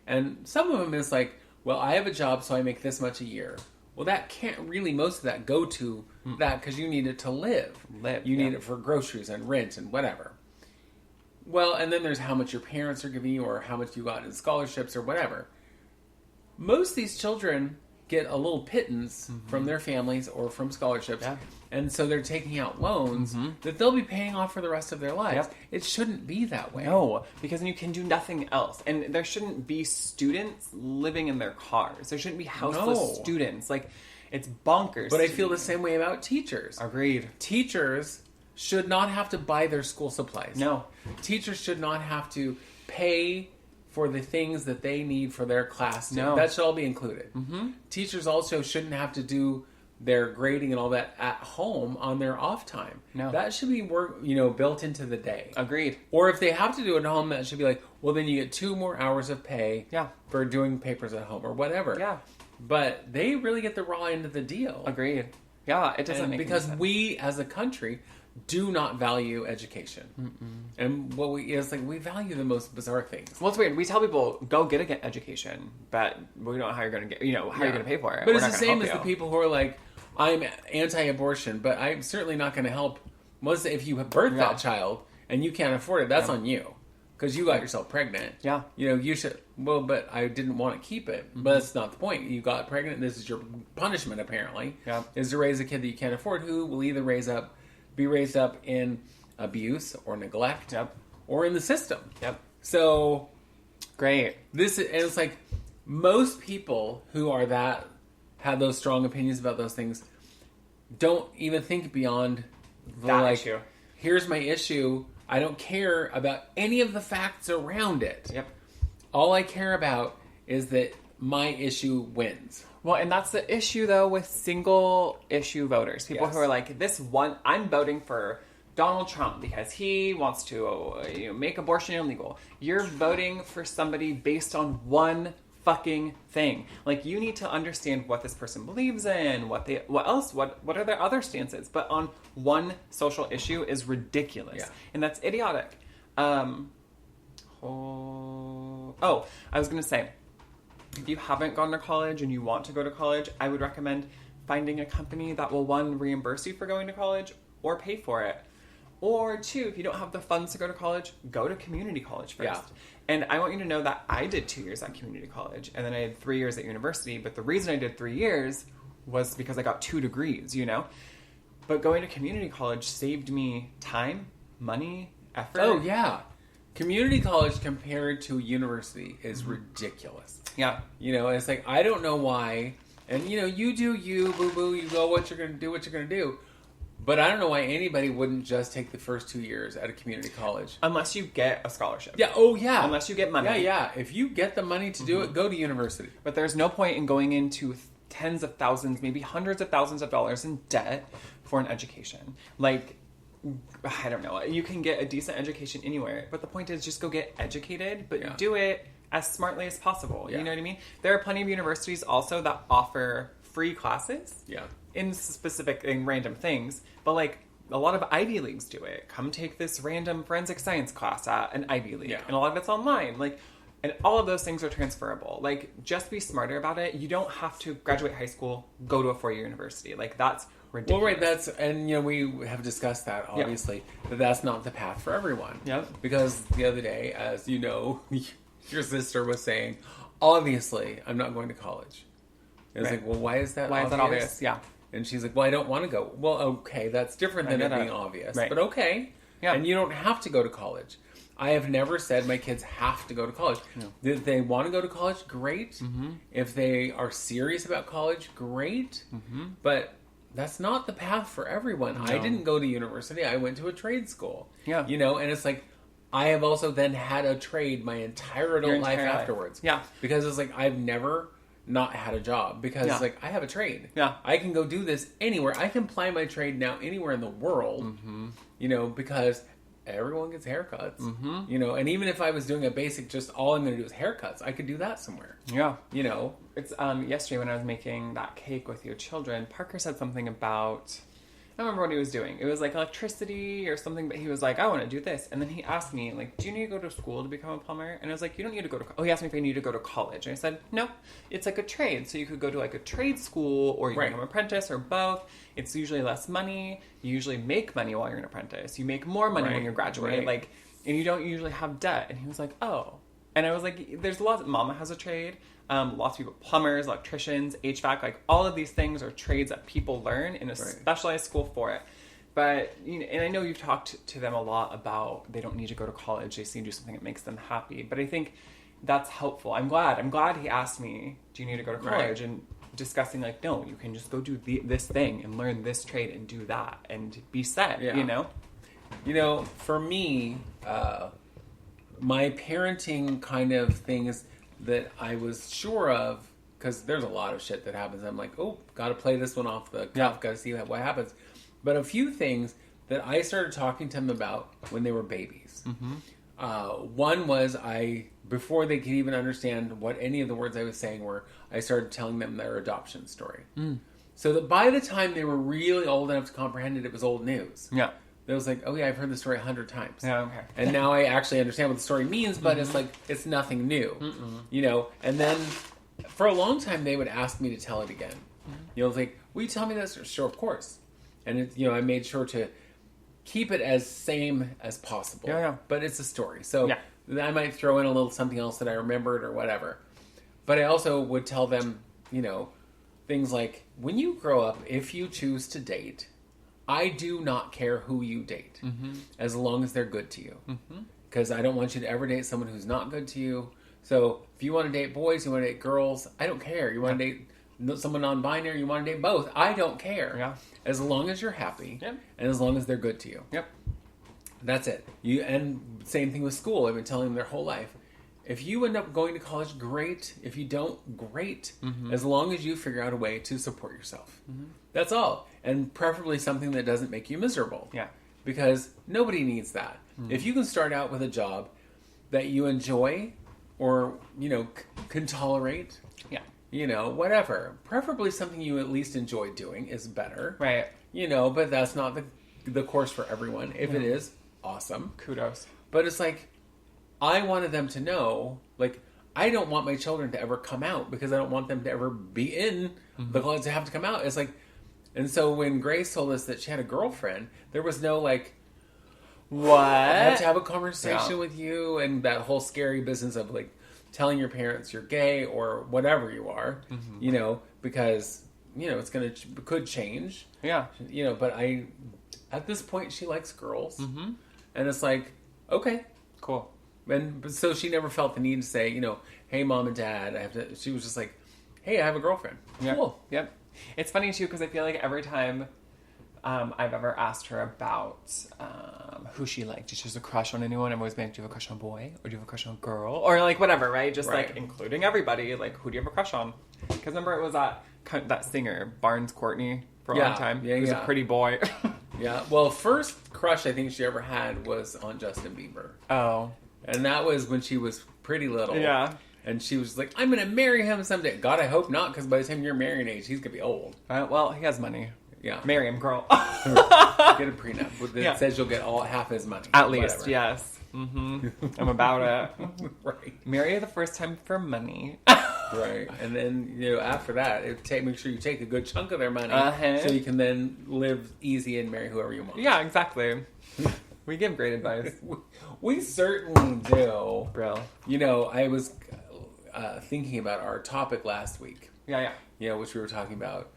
And some of them is like, well, I have a job, so I make this much a year. Well, that can't really, most of that go to that because you need it to live. You need it for groceries and rent and whatever. Well, and then there's how much your parents are giving you or how much you got in scholarships or whatever. Most of these children get a little pittance from their families or from scholarships. Yeah. And so they're taking out loans that they'll be paying off for the rest of their lives. Yep. It shouldn't be that way. No, because then you can do nothing else. And there shouldn't be students living in their cars. There shouldn't be houseless students. Like, it's bonkers. But I feel the same way about teachers. Agreed. Teachers should not have to buy their school supplies. No. Teachers should not have to pay for the things that they need for their class. No. That should all be included. Mm-hmm. Teachers also shouldn't have to do their grading and all that at home on their off time. No. That should be built into the day. Agreed. Or if they have to do it at home, that should be like, well, then you get 2 more hours of pay for doing papers at home or whatever. Yeah. But they really get the raw end of the deal. Agreed. Yeah, it doesn't make because sense. We as a country do not value education. Mm-mm. And what we value the most bizarre things. Well, it's weird. We tell people, go get an education, but we don't know how you're going to get, how you're going to pay for it. But it's the same as the people who are like, I'm anti-abortion, but I'm certainly not going to help. If you birth that child and you can't afford it, that's on you. Because you got yourself pregnant. Yeah. You should, but I didn't want to keep it. Mm-hmm. But that's not the point. You got pregnant, this is your punishment, apparently. Yeah. Is to raise a kid that you can't afford, who will either be raised up in abuse or neglect or in the system. Yep. So great. And it's like most people who are have those strong opinions about those things don't even think beyond that issue. Here's my issue. I don't care about any of the facts around it. Yep. All I care about is that my issue wins. Well, and that's the issue, though, with single-issue voters. People who are like, I'm voting for Donald Trump because he wants to make abortion illegal. You're voting for somebody based on one fucking thing. Like, you need to understand what this person believes in, what are their other stances. But on one social issue is ridiculous. Yeah. And that's idiotic. I was going to say, if you haven't gone to college and you want to go to college, I would recommend finding a company that will, 1, reimburse you for going to college or pay for it. Or 2, if you don't have the funds to go to college, go to community college first. Yeah. And I want you to know that I did 2 years at community college, and then I had 3 years at university. But the reason I did 3 years was because I got 2 degrees, But going to community college saved me time, money, effort. Oh, yeah. Community college compared to university is ridiculous. Yeah. It's like, I don't know why. And, you do you, boo-boo, you go what you're going to do. But I don't know why anybody wouldn't just take the first 2 years at a community college. Unless you get a scholarship. Yeah, oh yeah. Unless you get money. Yeah. If you get the money to do it, go to university. But there's no point in going into tens of thousands, maybe hundreds of thousands of dollars in debt for an education. Like, I don't know. You can get a decent education anywhere. But the point is just go get educated, but do it as smartly as possible. Yeah. You know what I mean? There are plenty of universities also that offer free classes. Yeah. In specific and random things, but like a lot of Ivy Leagues do it. Come take this random forensic science class at an Ivy League, and a lot of it's online. Like, and all of those things are transferable. Like, just be smarter about it. You don't have to graduate high school, go to a 4-year university. Like, that's ridiculous. Well, right, and we have discussed that, obviously, that that's not the path for everyone. Yep. Because the other day, as you know, your sister was saying, obviously, I'm not going to college. I was like, well, why is that obvious? Why is that obvious? Yeah. And she's like, well, I don't want to go. Well, okay, that's different than it being obvious. Right. But okay. Yeah. And you don't have to go to college. I have never said my kids have to go to college. No. If they want to go to college, great. Mm-hmm. If they are serious about college, great. Mm-hmm. But that's not the path for everyone. No. I didn't go to university. I went to a trade school. Yeah. You know, and it's like, I have also then had a trade my entire adult life afterwards. Yeah. Because it's like, I've never not had a job because like I have a trade. Yeah. I can go do this anywhere. I can ply my trade now anywhere in the world, you know, because everyone gets haircuts, you know, and even if I was doing a basic, just all I'm going to do is haircuts, I could do that somewhere. Yeah. You know, it's, yesterday when I was making that cake with your children, Parker said something about, I don't remember what he was doing. It was like electricity or something, but he was like, I want to do this. And then he asked me, like, do you need to go to school to become a plumber? And I was like, you don't need to go to, he asked me if I need to go to college. And I said, no, it's like a trade. So you could go to like a trade school or you can become an apprentice or both. It's usually less money. You usually make money while you're an apprentice. You make more money when you graduate. Like, and you don't usually have debt. And he was like, oh. And I was like, there's a lot, Mama has a trade. Lots of people, plumbers, electricians, HVAC, like all of these things are trades that people learn in a specialized school for it. But, you know, and I know you've talked to them a lot about they don't need to go to college. They just need to do something that makes them happy. But I think that's helpful. I'm glad he asked me, do you need to go to college? And discussing like, no, you can just go do this thing and learn this trade and do that and be set, you know? You know, for me, my parenting kind of things that I was sure of, because there's a lot of shit that happens. I'm like, oh, got to play this one off the cuff, got to see what happens. But a few things that I started talking to them about when they were babies. One was before they could even understand what any of the words I was saying were, I started telling them their adoption story. So that by the time they were really old enough to comprehend it, it was old news. Yeah. It was like, oh yeah, I've heard the story 100 times. Yeah, okay. And now I actually understand what the story means, but it's like, it's nothing new. You know, and then for a long time they would ask me to tell it again. You know, like, will you tell me this? Sure, of course. And it, you know, I made sure to keep it as same as possible. Yeah. But it's a story. So I might throw in a little something else that I remembered or whatever. But I also would tell them, you know, things like, when you grow up, if you choose to date, I do not care who you date, as long as they're good to you. Because I don't want you to ever date someone who's not good to you. So if you want to date boys, you want to date girls, I don't care. You want to date someone non-binary, you want to date both, I don't care. Yeah. As long as you're happy, and as long as they're good to you. Yep. That's it. And same thing with school. I've been telling them their whole life. If you end up going to college, great. If you don't, great. As long as you figure out a way to support yourself. That's all. And preferably something that doesn't make you miserable. Yeah. Because nobody needs that. If you can start out with a job that you enjoy or, you know, can tolerate. Yeah. You know, whatever. Preferably something you at least enjoy doing is better. Right. You know, but that's not the course for everyone. If it is, awesome. Kudos. But it's like, I wanted them to know, like, I don't want my children to ever come out because I don't want them to ever be in the college to have to come out. It's like, and so when Grace told us that she had a girlfriend, there was no like, what? I have to have a conversation with you, and that whole scary business of like telling your parents you're gay or whatever you are, you know, because, you know, it's could change. Yeah. You know, but at this point, she likes girls. And it's like, okay, cool. And so she never felt the need to say, you know, hey, mom and dad, she was just like, hey, I have a girlfriend. Yeah. Cool. Yep. It's funny, too, because I feel like every time I've ever asked her about who she liked, if she has a crush on anyone, I'm always been, do you have a crush on a boy? Or do you have a crush on a girl? Or, like, whatever, right? Just, like, including everybody. Like, who do you have a crush on? Because remember, it was that singer, Barnes Courtney, for a long time. Yeah, he was a pretty boy. Yeah. Well, first crush I think she ever had was on Justin Bieber. Oh. And that was when she was pretty little. Yeah. And she was like, I'm going to marry him someday. God, I hope not, because by the time you're marrying age, he's going to be old. Well, he has money. Yeah. Marry him, girl. Get a prenup that says you'll get half his money. At least, yes. Mm-hmm. I'm about it. Right. Marry the first time for money. Right. And then, after that, make sure you take a good chunk of their money so you can then live easy and marry whoever you want. Yeah, exactly. We give great advice. We certainly do. Bro. I was thinking about our topic last week. Yeah. Which we were talking about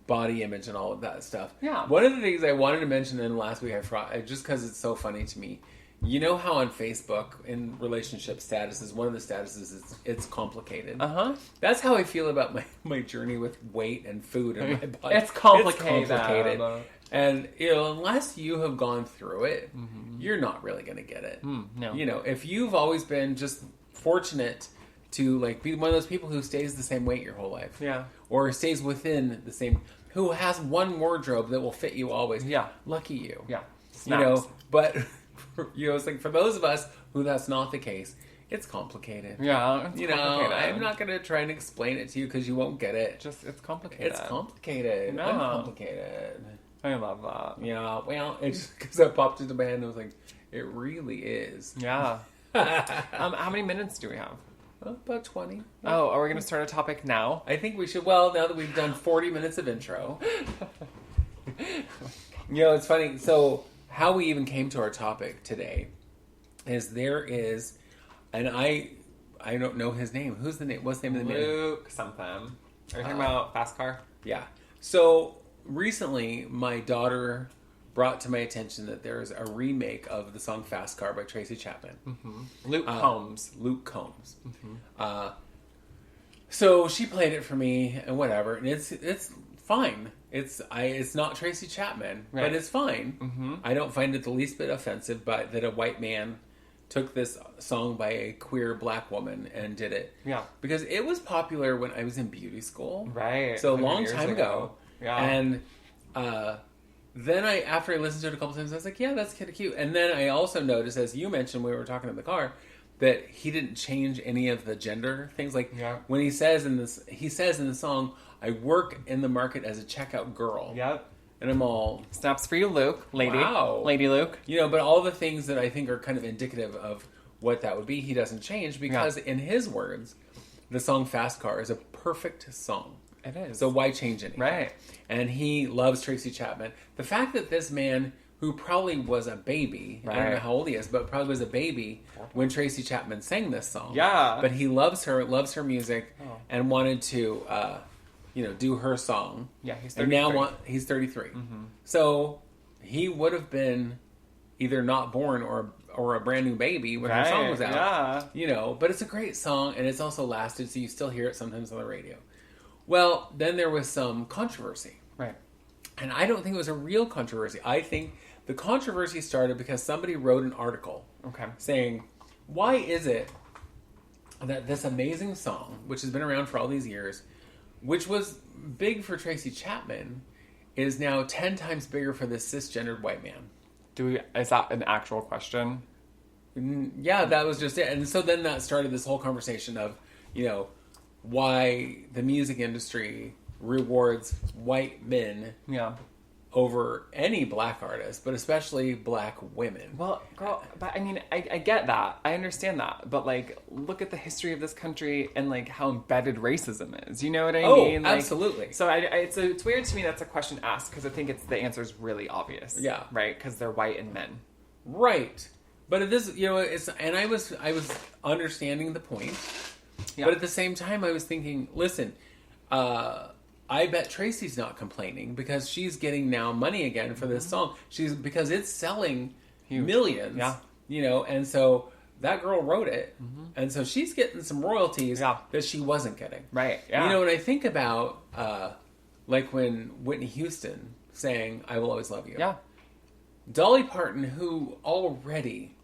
body image and all of that stuff. Yeah. One of the things I wanted to mention in last week, I forgot, just because it's so funny to me. You know how on Facebook, in relationship statuses, one of the statuses is it's complicated. Uh-huh. That's how I feel about my journey with weight and food and my body. It's complicated. And, unless you have gone through it, you're not really going to get it. No. If you've always been just fortunate to, be one of those people who stays the same weight your whole life. Yeah. Or stays within the same, who has one wardrobe that will fit you always. Yeah. Lucky you. Yeah. Snaps. But... it's like for those of us who that's not the case, it's complicated. Yeah, it's complicated. I'm not going to try and explain it to you because you won't get it. It's complicated. It's complicated. No. Uncomplicated. I love that. Yeah, well, it's because I popped into my head and I was like, it really is. Yeah. How many minutes do we have? About 20. Oh, are we going to start a topic now? I think we should. Well, now that we've done 40 minutes of intro. It's funny. So... how we even came to our topic today is and I don't know his name. Who's the name? What's the name of the man? Luke something. Are you talking about Fast Car? Yeah. So recently, my daughter brought to my attention that there's a remake of the song Fast Car by Tracy Chapman. Mm-hmm. Luke Combs. Mm-hmm. So she played it for me and whatever, and it's fine. It's not Tracy Chapman, right. But it's fine. Mm-hmm. I don't find it the least bit offensive, but that a white man took this song by a queer black woman and did it. Yeah. Because it was popular when I was in beauty school. Right. So a long time ago. Yeah. And then after I listened to it a couple times, I was like, yeah, that's kind of cute. And then I also noticed, as you mentioned when we were talking in the car, that he didn't change any of the gender things. Like when he says in the song, I work in the market as a checkout girl. Yep. And I'm all... snaps for you, Luke. Lady. Wow. Lady Luke. But all the things that I think are kind of indicative of what that would be, he doesn't change because in his words, the song Fast Car is a perfect song. It is. So why change anything? Right. And he loves Tracy Chapman. The fact that this man, who probably was a baby, I don't know how old he is, but probably was a baby when Tracy Chapman sang this song. Yeah. But he loves her music, and wanted to... do her song. Yeah, he's 33. And now he's 33. Mm-hmm. So he would have been either not born or a brand new baby when her song was out. Yeah. But it's a great song, and it's also lasted, so you still hear it sometimes on the radio. Well, then there was some controversy. Right. And I don't think it was a real controversy. I think the controversy started because somebody wrote an article saying, why is it that this amazing song, which has been around for all these years, which was big for Tracy Chapman, is now 10 times bigger for this cisgendered white man. Is that an actual question? Yeah, that was just it. And so then that started this whole conversation of, why the music industry rewards white men over any black artist, but especially black women. Well, girl, but I mean, I get that. I understand that. But, look at the history of this country and, how embedded racism is. You know what I mean? Absolutely. So it's weird to me that's a question asked because I think the answer is really obvious. Yeah. Right? Because they're white and men. Right. But it is, and I was understanding the point. Yeah. But at the same time, I was thinking, listen, I bet Tracy's not complaining because she's getting now money again for this song. Because it's selling millions. Yeah. And so that girl wrote it. Mm-hmm. And so she's getting some royalties that she wasn't getting. Right. Yeah. When I think about when Whitney Houston sang I Will Always Love You. Yeah. Dolly Parton, who already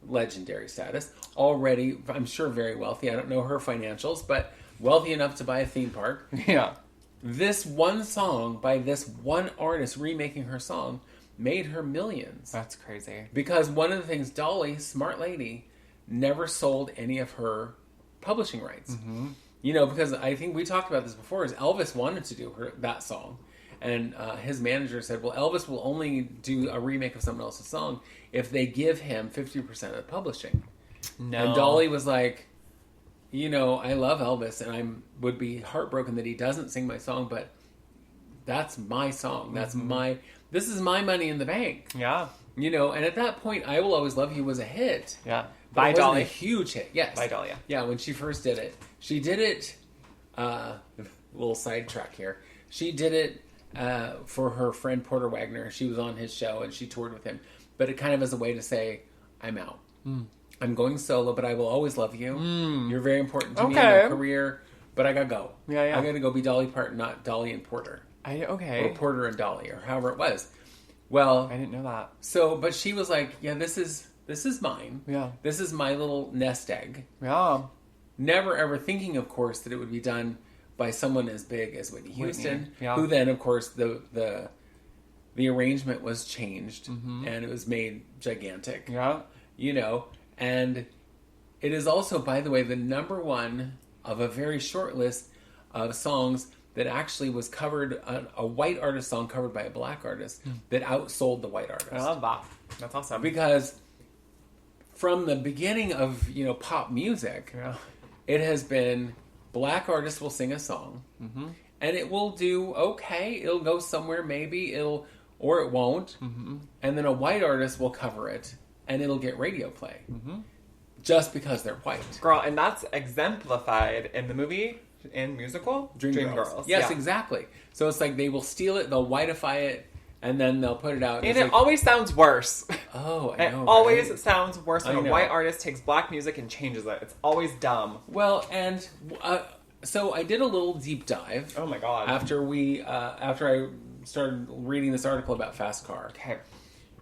legendary status, already I'm sure very wealthy. I don't know her financials, but wealthy enough to buy a theme park. Yeah. This one song by this one artist remaking her song made her millions. That's crazy. Because one of the things, Dolly, smart lady, never sold any of her publishing rights. Mm-hmm. You know, because I think we talked about this before, is Elvis wanted to do that song. And his manager said, well, Elvis will only do a remake of someone else's song if they give him 50% of the publishing. No. And Dolly was like, you know, I love Elvis, and I would be heartbroken that he doesn't sing my song, but that's my song. That's this is my money in the bank. Yeah. You know, and at that point, I Will Always Love You was a hit. Yeah. By Dolly. A huge hit, yes. By Dolly, yeah. Yeah, when she first did it. She did it, little sidetrack here. She did it for her friend Porter Wagner. She was on his show, and she toured with him. But it kind of as a way to say, I'm out. I'm going solo, but I will always love you. You're very important to me in my career, but I gotta go. Yeah. I gotta go be Dolly Parton, not Dolly and Porter. Okay. Or Porter and Dolly, or however it was. Well, I didn't know that. So, but she was like, yeah, this is mine. Yeah. This is my little nest egg. Yeah. Never ever thinking, of course, that it would be done by someone as big as Whitney Houston, Yeah. who then, of course, the arrangement was changed and it was made gigantic. Yeah. You know, and it is also, by the way, the number one of a very short list of songs that actually was covered, a white artist song covered by a black artist that outsold the white artist. I love that. That's awesome. Because from the beginning of, you know, pop music, it has been black artists will sing a song and it will do okay. It'll go somewhere maybe, or it won't. And then a white artist will cover it and it'll get radio play. Just because they're white. Girl, and that's exemplified in the movie and musical Dreamgirls. Yes, exactly. So it's like they will steal it, they'll whiteify it, and then they'll put it out. And it always sounds worse. Oh, I know. It always sounds worse when I a know. white artist takes black music and changes it. It's always dumb. Well, and so I did a little deep dive. Oh my god. After I started reading this article about Fast Car. Okay.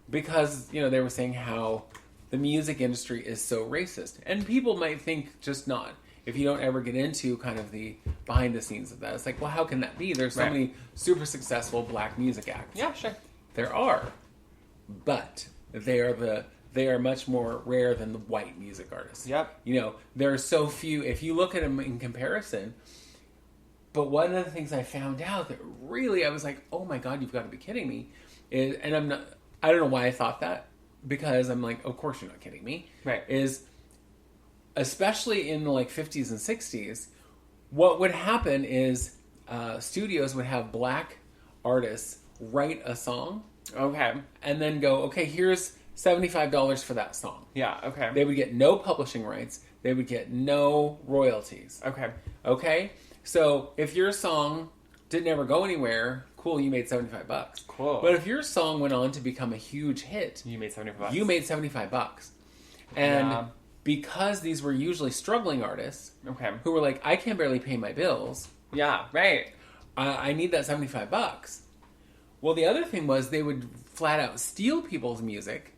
Because, you know, they were saying how the music industry is so racist. And people might think just not. If you don't ever get into kind of the behind the scenes of that. It's like, well, how can that be? There's so many super successful black music acts. Yeah, sure. There are. But they are much more rare than the white music artists. Yep. You know, there are so few, if you look at them in comparison. But one of the things I found out that really I was like, oh my God, you've got to be kidding me. I don't know why I thought that. Because I'm like, of course you're not kidding me. Right. Is, especially in the like 50s and 60s, what would happen is studios would have black artists write a song. Okay. And then go, okay, here's $75 for that song. Yeah, okay. They would get no publishing rights. They would get no royalties. Okay. Okay? So if your song didn't ever go anywhere, cool, you made $75. Cool. But if your song went on to become a huge hit, You made $75. you made $75. And because these were usually struggling artists Okay. who were like, I can barely pay my bills, Yeah, right. I need that $75. Well, the other thing was they would flat out steal people's music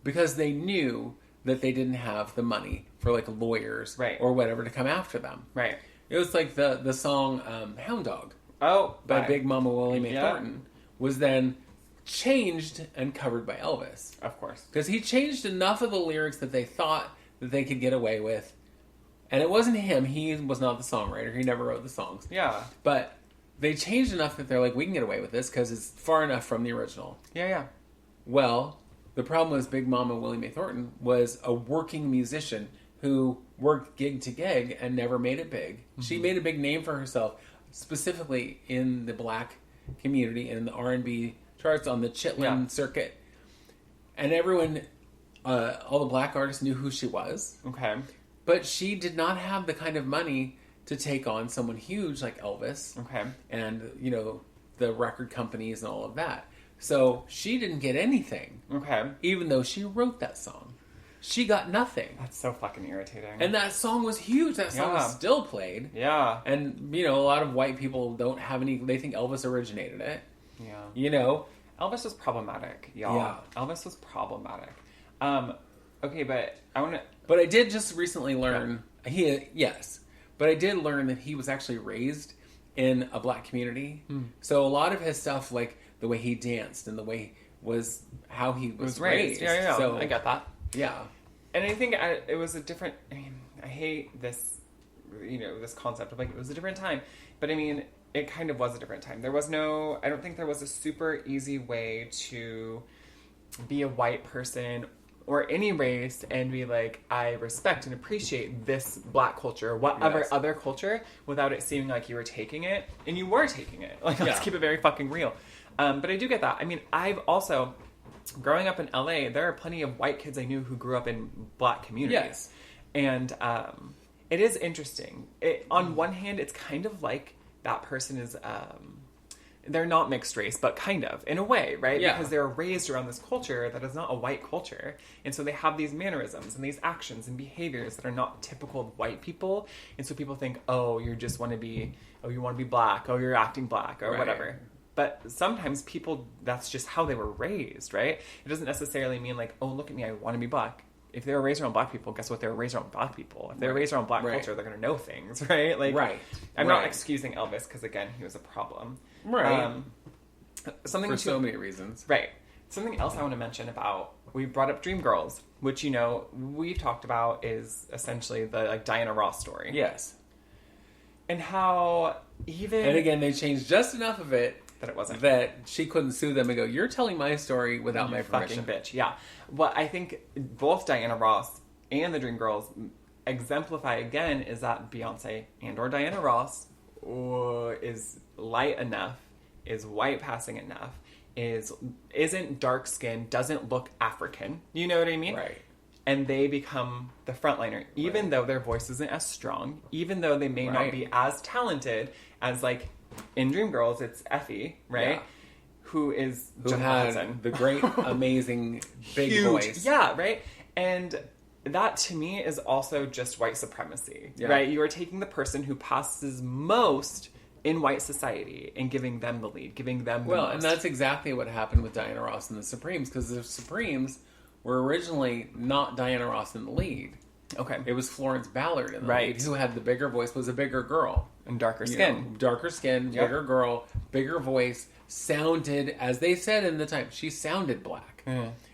because they knew that they didn't have the money for like lawyers or whatever to come after them. Right. It was like the song Hound Dog by Right. Big Mama Willie Mae Thornton was then changed and covered by Elvis. Of course. Because he changed enough of the lyrics that they thought that they could get away with. And it wasn't him. He was not the songwriter. He never wrote the songs. Yeah. But they changed enough that they're like, we can get away with this because it's far enough from the original. Yeah. Well, the problem was Big Mama Willie Mae Thornton was a working musician who worked gig to gig and never made it big. Mm-hmm. She made a big name for herself, specifically in the black community and in the R&B charts on the Chitlin circuit. And everyone, all the black artists knew who she was. Okay. But she did not have the kind of money to take on someone huge like Elvis. Okay. And, you know, the record companies and all of that. So she didn't get anything. Okay. Even though she wrote that song. She got nothing. That's so fucking irritating. And that song was huge. That song was still played. Yeah. And, you know, a lot of white people don't have any... They think Elvis originated it. Yeah. You know? Elvis was problematic, y'all. Yeah. Elvis was problematic. Okay, but I want to... But I did just recently learn... But I did learn that he was actually raised in a black community. So a lot of his stuff, like the way he danced and the way was how he was raised. Yeah. So, I get that. Yeah. And I think it was a different... I mean, I hate this, this concept of, like, it was a different time. But, I mean, it kind of was a different time. There was no... I don't think there was a super easy way to be a white person or any race and be like, I respect and appreciate this black culture, whatever other culture, without it seeming like you were taking it. And you were taking it. Like, let's keep it very fucking real. But I do get that. I mean, I've also... Growing up in LA, there are plenty of white kids I knew who grew up in black communities. Yes. And it is interesting. On one hand, it's kind of like that person is... they're not mixed race, but kind of, in a way, right? Yeah. Because they're raised around this culture that is not a white culture. And so they have these mannerisms and these actions and behaviors that are not typical of white people. And so people think, oh, you want to be black. Oh, you're acting black or whatever. But sometimes people, that's just how they were raised, right? It doesn't necessarily mean like, oh, look at me, I want to be black. If they were raised around black people, guess what? They were raised around black people. If they were raised around black culture, they're going to know things, right? Like, I'm not excusing Elvis because, again, he was a problem. Right. For so many reasons. Right. Something else I want to mention about, we brought up Dreamgirls, which, we've talked about is essentially the like Diana Ross story. Yes. And how even... And again, they changed just enough of it that it wasn't. That she couldn't sue them and go, you're telling my story without my permission. Fucking bitch, yeah. What I think both Diana Ross and the Dreamgirls exemplify again is that Beyonce and or Diana Ross is light enough, is white passing enough, isn't dark skinned, doesn't look African. You know what I mean? Right. And they become the frontliner, even though their voice isn't as strong, even though they may not be as talented as like in Dreamgirls, it's Effie, right? Yeah. Who had the great, amazing, big huge voice. Yeah, right? And that, to me, is also just white supremacy, right? You are taking the person who passes most in white society and giving them the lead, giving them the most. And that's exactly what happened with Diana Ross and the Supremes, because the Supremes were originally not Diana Ross in the lead. Okay. It was Florence Ballard in the lead, who had the bigger voice, was a bigger girl. And darker skin. Darker skin, bigger girl, bigger voice, sounded, as they said in the time, she sounded black.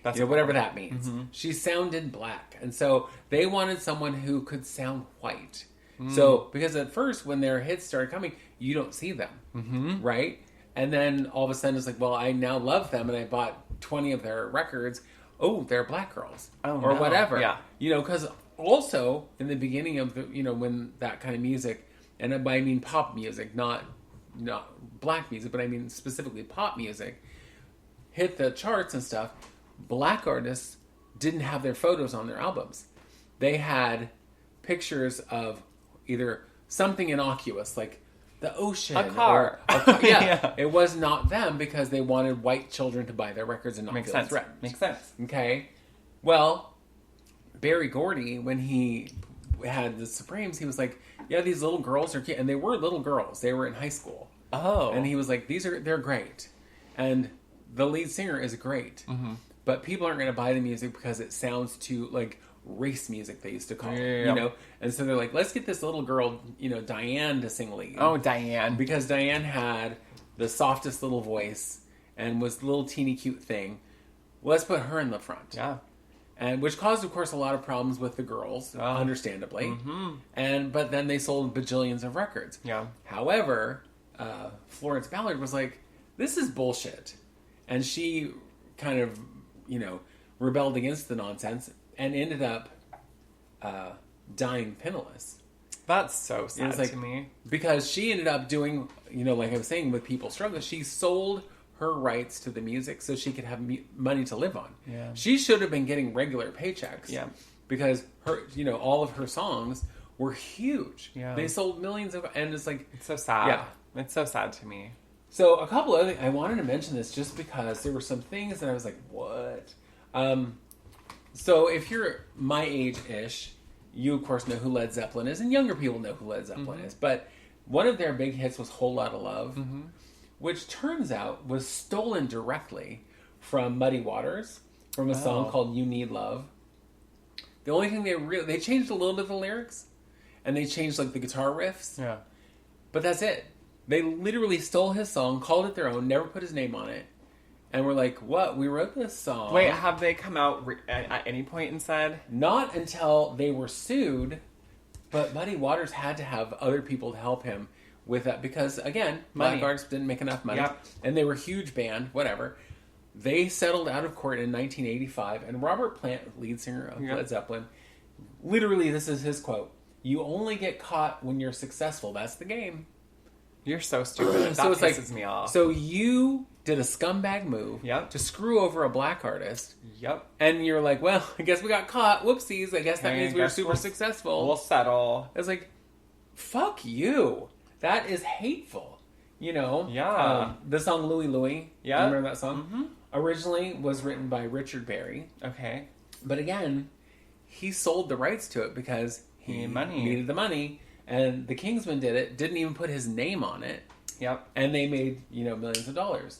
That's whatever that means. Mm-hmm. She sounded black. And so they wanted someone who could sound white. So, because at first, when their hits started coming, you don't see them, right? And then all of a sudden it's like, well, I now love them and I bought 20 of their records. Oh, they're black girls. Or whatever. Yeah. Because also, in the beginning of the, when that kind of music, and by I mean pop music, not black music, but I mean specifically pop music, hit the charts and stuff, black artists didn't have their photos on their albums. They had pictures of either something innocuous, like the ocean. A car. Yeah. It was not them because they wanted white children to buy their records and not feel threatened. Makes sense. Okay. Well, Berry Gordy, when he had the Supremes, he was like, yeah, these little girls are cute. And they were little girls. They were in high school. Oh. And he was like, they're great. And the lead singer is great. Mm-hmm. But people aren't going to buy the music because it sounds too, like, race music, they used to call it, And so they're like, let's get this little girl, Diane, to sing lead. Oh, Diane. Because Diane had the softest little voice and was a little teeny cute thing. Let's put her in the front. Yeah. And which caused, of course, a lot of problems with the girls, understandably. Mm-hmm. But then they sold bajillions of records. Yeah. However, Florence Ballard was like, this is bullshit. And she kind of, rebelled against the nonsense and ended up dying penniless. That's so sad to me. Because she ended up doing, like I was saying, with people struggling, she sold her rights to the music so she could have money to live on. Yeah. She should have been getting regular paychecks. Yeah. Because her, all of her songs were huge. Yeah. They sold millions of, and it's like... It's so sad. Yeah. It's so sad to me. So a couple other things, I wanted to mention this just because there were some things that I was like, what? So if you're my age-ish, you of course know who Led Zeppelin is, and younger people know who Led Zeppelin is. But one of their big hits was Whole Lotta Love, which turns out was stolen directly from Muddy Waters, from a song called You Need Love. The only thing they changed a little bit of the lyrics, and they changed like the guitar riffs. Yeah. But that's it. They literally stole his song, called it their own, never put his name on it, And we're like, what? We wrote this song. Wait, have they come out at any point and said? Not until they were sued, but Muddy Waters had to have other people to help him with that because, again, Money. Black Artists didn't make enough money. Yep. And they were a huge band, whatever. They settled out of court in 1985, and Robert Plant, lead singer of Led Zeppelin, literally, this is his quote, "You only get caught when you're successful. That's the game." You're so stupid. That pisses me off. So you did a scumbag move to screw over a black artist. Yep. And you're like, well, I guess we got caught. Whoopsies. I guess that means we were super successful. We'll settle. It's like, fuck you. That is hateful. You know? Yeah. The song Louie Louie. Yeah. Remember that song? Mm-hmm. Originally was written by Richard Berry. Okay. But again, he sold the rights to it because he needed the money. And the Kingsmen did it, didn't even put his name on it. Yep. And they made, millions of dollars.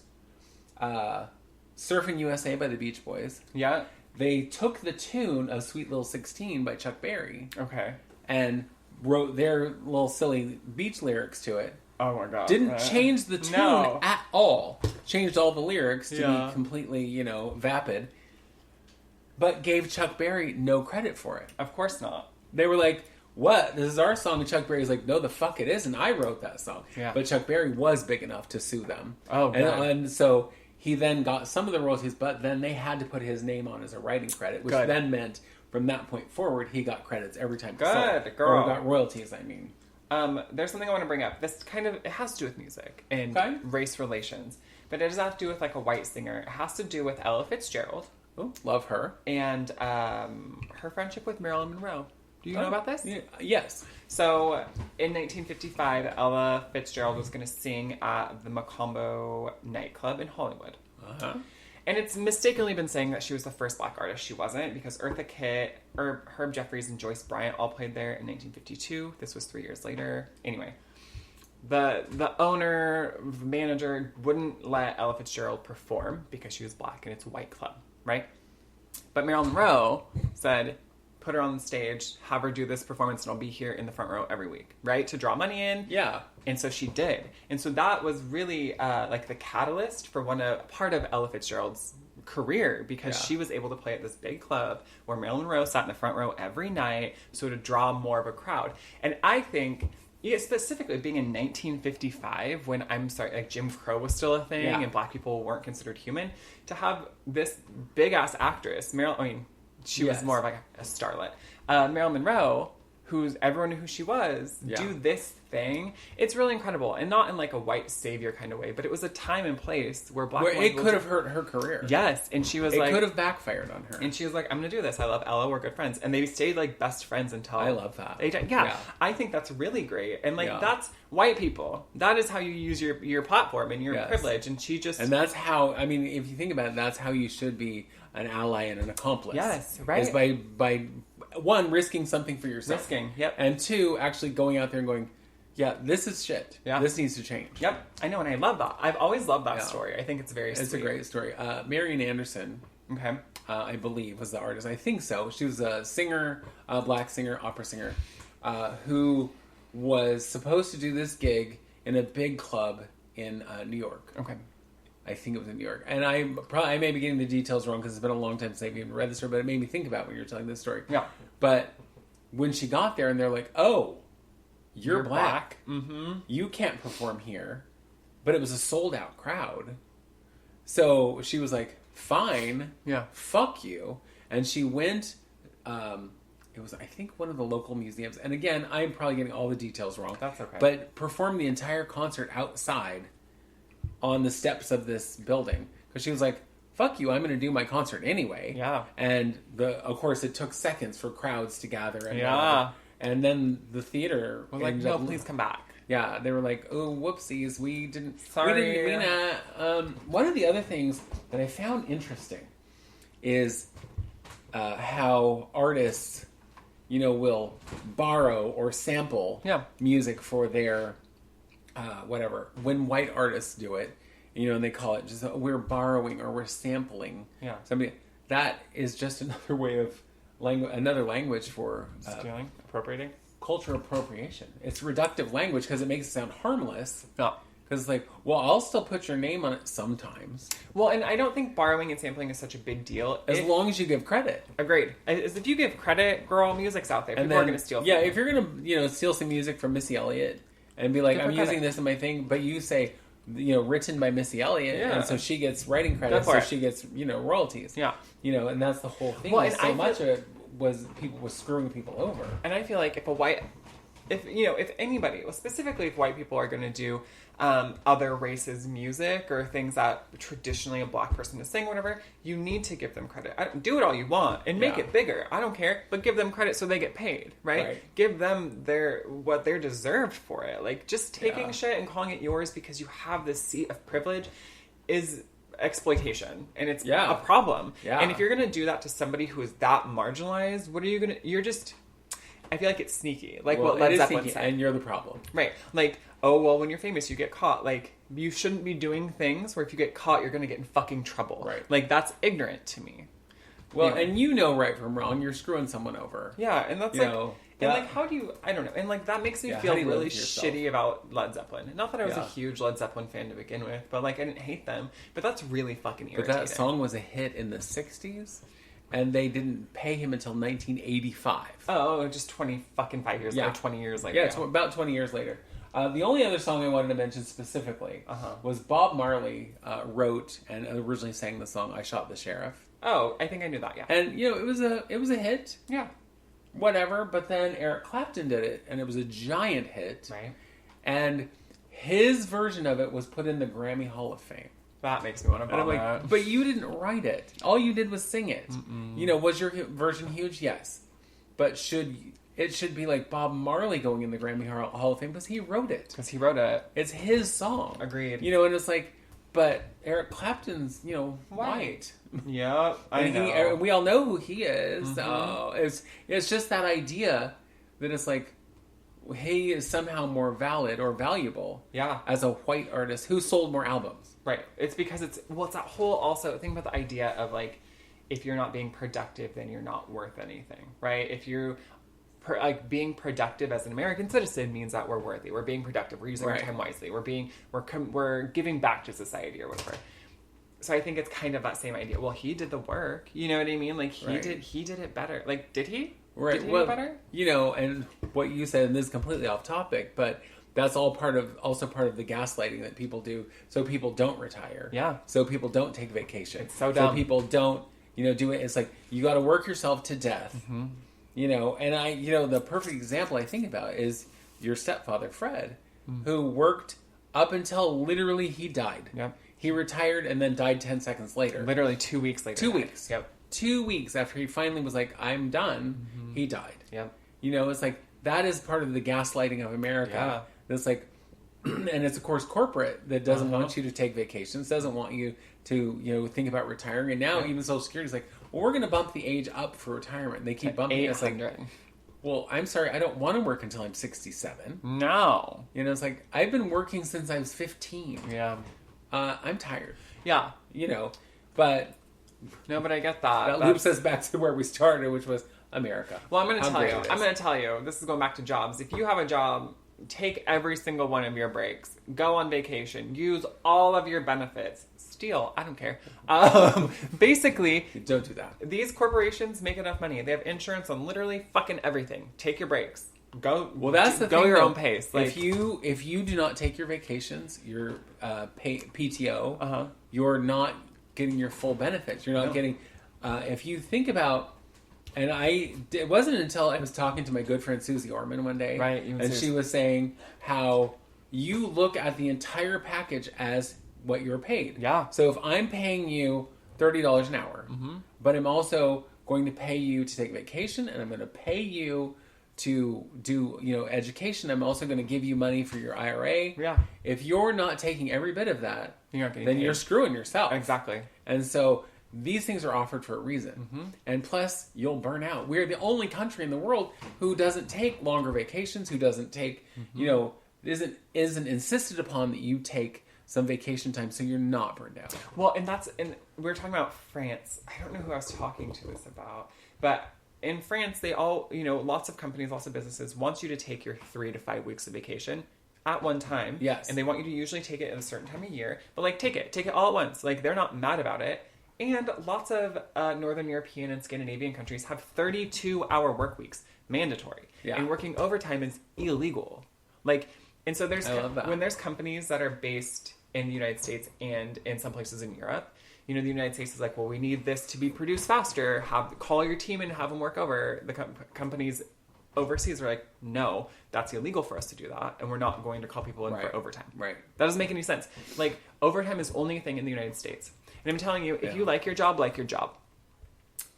Surfing USA by the Beach Boys. Yeah. They took the tune of Sweet Little 16 by Chuck Berry. Okay. And wrote their little silly beach lyrics to it. Oh my god. Didn't change the tune at all. Changed all the lyrics to be completely, vapid. But gave Chuck Berry no credit for it. Of course not. They were like, what? This is our song. And Chuck Berry's like, no, the fuck it isn't. I wrote that song. Yeah. But Chuck Berry was big enough to sue them. Oh, God. And so he then got some of the royalties, but then they had to put his name on as a writing credit, which then meant from that point forward, he got credits every time. Good, girl. Or got royalties, I mean. There's something I want to bring up. This it has to do with music and race relations. But it doesn't have to do with like a white singer. It has to do with Ella Fitzgerald. Oh, love her. And her friendship with Marilyn Monroe. Do you know about this? Yeah, yes. So, in 1955, Ella Fitzgerald was going to sing at the Macombo nightclub in Hollywood. Uh-huh. And it's mistakenly been saying that she was the first black artist. She wasn't, because Eartha Kitt, or Herb Jeffries and Joyce Bryant all played there in 1952. This was 3 years later. Anyway, the owner, manager, wouldn't let Ella Fitzgerald perform because she was black and it's a white club, right? But Marilyn Monroe said, put her on the stage, have her do this performance, and I'll be here in the front row every week, right? To draw money in. Yeah. And so she did. And so that was really like the catalyst for part of Ella Fitzgerald's career, because she was able to play at this big club where Marilyn Monroe sat in the front row every night, so to draw more of a crowd. And I think, specifically being in 1955, when like Jim Crow was still a thing and black people weren't considered human, to have this big ass actress, she was more of like a starlet. Marilyn Monroe, everyone knew who she was, do this thing. It's really incredible. And not in like a white savior kind of way, but it was a time and place where black people... It could have hurt her career. Yes. And she was It could have backfired on her. And she was like, I'm going to do this. I love Ella. We're good friends. And they stayed like best friends until... I love that. Yeah. I think that's really great. And like, that's white people. That is how you use your platform and your privilege. And she just... And that's how, if you think about it, that's how you should be an ally and an accomplice. Yes, right. Is by one, risking something for yourself. Yep. And two, actually going out there and going, yeah, this is shit. Yeah. This needs to change. Yep. I know, and I love that. I've always loved that story. I think it's very sweet. It's a great story. Marian Anderson, I believe, was the artist. I think so. She was a singer, a black singer, opera singer, who was supposed to do this gig in a big club in New York. Okay. I think it was in New York. And I may be getting the details wrong because it's been a long time since I've even read the story, but it made me think about when you were telling this story. Yeah. But when she got there and they're like, oh, you're black. Mm-hmm. You can't perform here. But it was a sold out crowd. So she was like, fine. Yeah. Fuck you. And she went, it was, I think, one of the local museums. And again, I'm probably getting all the details wrong. That's okay. But performed the entire concert outside on the steps of this building. Because she was like, fuck you, I'm going to do my concert anyway. Yeah. And, of course, it took seconds for crowds to gather. And then the theater was like, no, please come back. Yeah, they were like, oh, whoopsies, we didn't Sorry. mean that. One of the other things that I found interesting is how artists, will borrow or sample music for their whatever. When white artists do it, and they call it just we're borrowing or we're sampling somebody. That is just another way of another language for stealing, appropriating, cultural appropriation. It's reductive language because it makes it sound harmless. Yeah. Because it's like, well, I'll still put your name on it sometimes. Well, and I don't think borrowing and sampling is such a big deal. As long as you give credit. Agreed. As if you give credit, girl, music's out there. People are going to steal from you. If you're going to, steal some music from Missy Elliott and be like, I'm using this in my thing, but you say, written by Missy Elliott, and so she gets writing credit, so she gets, royalties. Yeah. And that's the whole thing. Well, so much of it was screwing people over. And I feel like if anybody, well, specifically if white people are going to do other races' music or things that traditionally a black person is sing, whatever, you need to give them credit. Do it all you want and make it bigger. I don't care, but give them credit so they get paid, right? Give them what they're deserved for it. Like, just taking shit and calling it yours because you have this seat of privilege is exploitation, and it's a problem. Yeah. And if you're going to do that to somebody who is that marginalized, what are you going to... You're just... I feel like it's sneaky. Like what Led Zeppelin said. And you're the problem. Right. Like, oh, well, when you're famous, you get caught. Like, you shouldn't be doing things where if you get caught, you're going to get in fucking trouble. Right. Like, that's ignorant to me. Well, and right from wrong. You're screwing someone over. Yeah, and that's how do you... I don't know. And, like, that makes me feel really shitty about Led Zeppelin. Not that I was a huge Led Zeppelin fan to begin with, but, like, I didn't hate them. But that's really fucking irritating. But that song was a hit in the 60s. And they didn't pay him until 1985. Oh, just 5 years later, 20 years later. Yeah, it's about 20 years later. The only other song I wanted to mention specifically was Bob Marley wrote and originally sang the song "I Shot the Sheriff." Oh, I think I knew that. Yeah, and it was a hit. Yeah, whatever. But then Eric Clapton did it, and it was a giant hit. Right. And his version of it was put in the Grammy Hall of Fame. That makes me want to vomit. Like, but you didn't write it. All you did was sing it. Was your version huge? Yes. But it should be like Bob Marley going in the Grammy Hall of Fame because he wrote it. It's his song. Agreed. And it's like, but Eric Clapton's, white. Yeah, I know. And we all know who he is. It's just that idea that it's like, he is somehow more valid or valuable as a white artist who sold more albums. Right. It's because it's that whole also think about the idea of like, if you're not being productive, then you're not worth anything, right? If you're being productive as an American citizen means that we're worthy. We're being productive. We're using our time wisely. We're giving back to society or whatever. So I think it's kind of that same idea. Well, he did the work. You know what I mean? Like he did it better. Like, did he? Right. Did he do it better? And what you said, and this is completely off topic, but that's all part of the gaslighting that people do, so people don't retire. Yeah. So people don't take vacation. It's so dumb. So people don't, do it. It's like, you got to work yourself to death. Mm-hmm. And the perfect example I think about is your stepfather, Fred, who worked up until literally he died. Yep. He retired and then died 10 seconds later. Literally 2 weeks later. 2 weeks. Yep. 2 weeks after he finally was like, I'm done, he died. Yep. It's like, that is part of the gaslighting of America. Yeah. It's like, and it's of course corporate that doesn't want you to take vacations, doesn't want you to, think about retiring. And now even Social Security is like, well, we're going to bump the age up for retirement. And they keep bumping it. It's like, well, I'm sorry, I don't want to work until I'm 67. No. It's like, I've been working since I was 15. Yeah. I'm tired. Yeah. But... No, but I get that. That loops us back to where we started, which was America. Well, I'm going to tell you, this is going back to jobs. If you have a job, take every single one of your breaks. Go on vacation. Use all of your benefits. Steal. I don't care. Basically... Don't do that. These corporations make enough money. They have insurance on literally fucking everything. Take your breaks. Go. Well, that's the thing. Go your own pace. Like, if you do not take your vacations, your PTO, you're not getting your full benefits. You're not getting... if you think about... And it wasn't until I was talking to my good friend Susie Orman one day, right? And she was saying how you look at the entire package as what you're paid. Yeah. So if I'm paying you $30 an hour, but I'm also going to pay you to take vacation, and I'm going to pay you to do education, I'm also going to give you money for your IRA. Yeah. If you're not taking every bit of that, then you're screwing yourself. Exactly. And so these things are offered for a reason. And plus, you'll burn out. We're the only country in the world who doesn't take longer vacations, who doesn't take, isn't insisted upon that you take some vacation time so you're not burned out. Well, and we're talking about France. I don't know who I was talking to this about, but in France, they all, lots of companies, lots of businesses want you to take your 3 to 5 weeks of vacation at one time. Yes. And they want you to usually take it at a certain time of year. But, like, take it all at once. Like, they're not mad about it. And lots of Northern European and Scandinavian countries have 32-hour work weeks, mandatory. Yeah. And working overtime is illegal. Like, and so I love that. when there's companies that are based in the United States and in some places in Europe, you know, the United States is like, well, we need this to be produced faster. Call your team and have them work over. The companies overseas are like, no, that's illegal for us to do that, and we're not going to call people in for overtime. Right. That doesn't make any sense. Like, overtime is only a thing in the United States. And I'm telling you, if you like your job, like your job.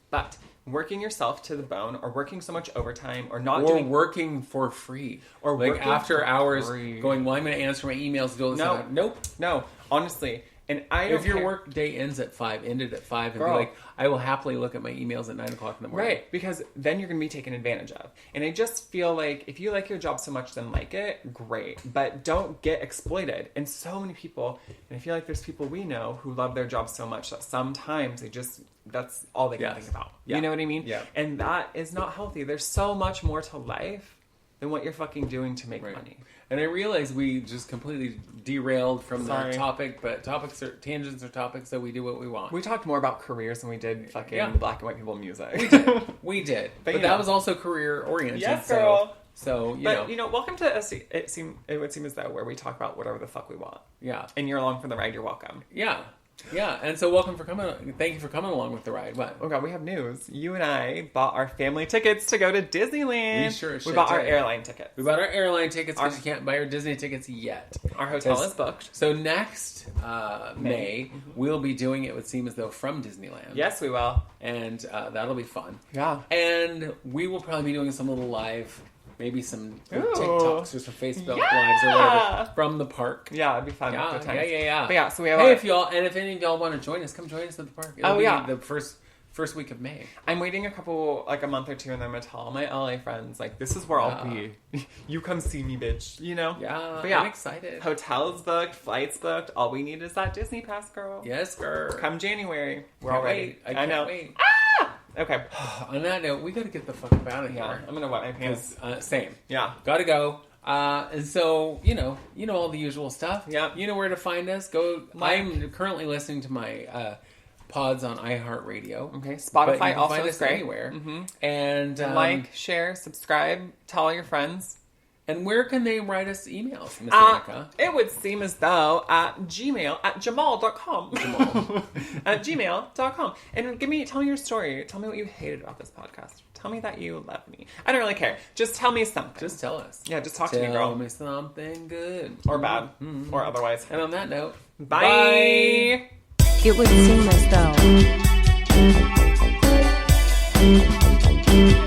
But working yourself to the bone, or working so much overtime, or not doing... working for free. Or like, working after hours, free. going, well, I'm going to answer my emails, do all this stuff. Nope. No, honestly. And I don't If your care. work day ended at 5, and Girl. be like, I will happily look at my emails at 9 o'clock in the morning. Right, because then you're going to be taken advantage of. And I just feel like if you like your job so much, then like it, great. But don't get exploited. And so many people, and I feel like there's people we know who love their job so much that sometimes that's all they can think about. Yeah. You know what I mean? Yeah. And that is not healthy. There's so much more to life than what you're fucking doing to make money. And I realize we just completely derailed from the Sorry. topic, but tangents are topics, so we do what we want. We talked more about careers than we did fucking black and white people music. We did. But But that was also career oriented. Yes, girl. So, you know. Welcome to it would seem as though, where we talk about whatever the fuck we want. Yeah. And you're along for the ride, you're welcome. Yeah. Yeah. And so thank you for coming along with the ride. What? Oh god, we have news. You and I bought our family tickets to go to Disneyland. We sure We bought our did. airline tickets. We bought our airline tickets because you can't buy our Disney tickets yet. Our hotel is booked. So next May, we'll be doing It Would Seem As Though from Disneyland. Yes, we will. And that'll be fun. Yeah. And we will probably be doing some little live, maybe some Ooh. TikToks or some Facebook Yeah. lives or whatever from the park. Yeah, it'd be fun. Yeah, Good times. yeah. But yeah, so we have Hey, if any of y'all want to join us, come join us at the park. It'll be the first week of May. I'm waiting a month or two, and then I'm gonna tell all my LA friends, like, this is where I'll be. You come see me, bitch. You know? Yeah, But yeah, I'm excited. Hotels booked, flights booked. All we need is that Disney pass, girl. Yes, girl. Come January, we're Can't all ready. wait. I can't know. wait. Okay. On that note, we got to get the fuck up out of here. Yeah, I'm gonna wet my pants. Same. Yeah. Gotta go. And so, you know all the usual stuff. Yeah. You know where to find us. I'm currently listening to my pods on iHeartRadio. Okay. But you Spotify can also find is us great. anywhere. Mm-hmm. And Like, share, subscribe, tell all your friends. And where can they write us emails, Miss Annika? It would seem as though at jamal.com. At gmail.com. And tell me your story. Tell me what you hated about this podcast. Tell me that you love me. I don't really care. Just tell me something. Just tell us. Yeah, just talk to me, girl. Tell me something good. Or bad. Mm-hmm. Or otherwise. And on that note, Bye. It would seem as though.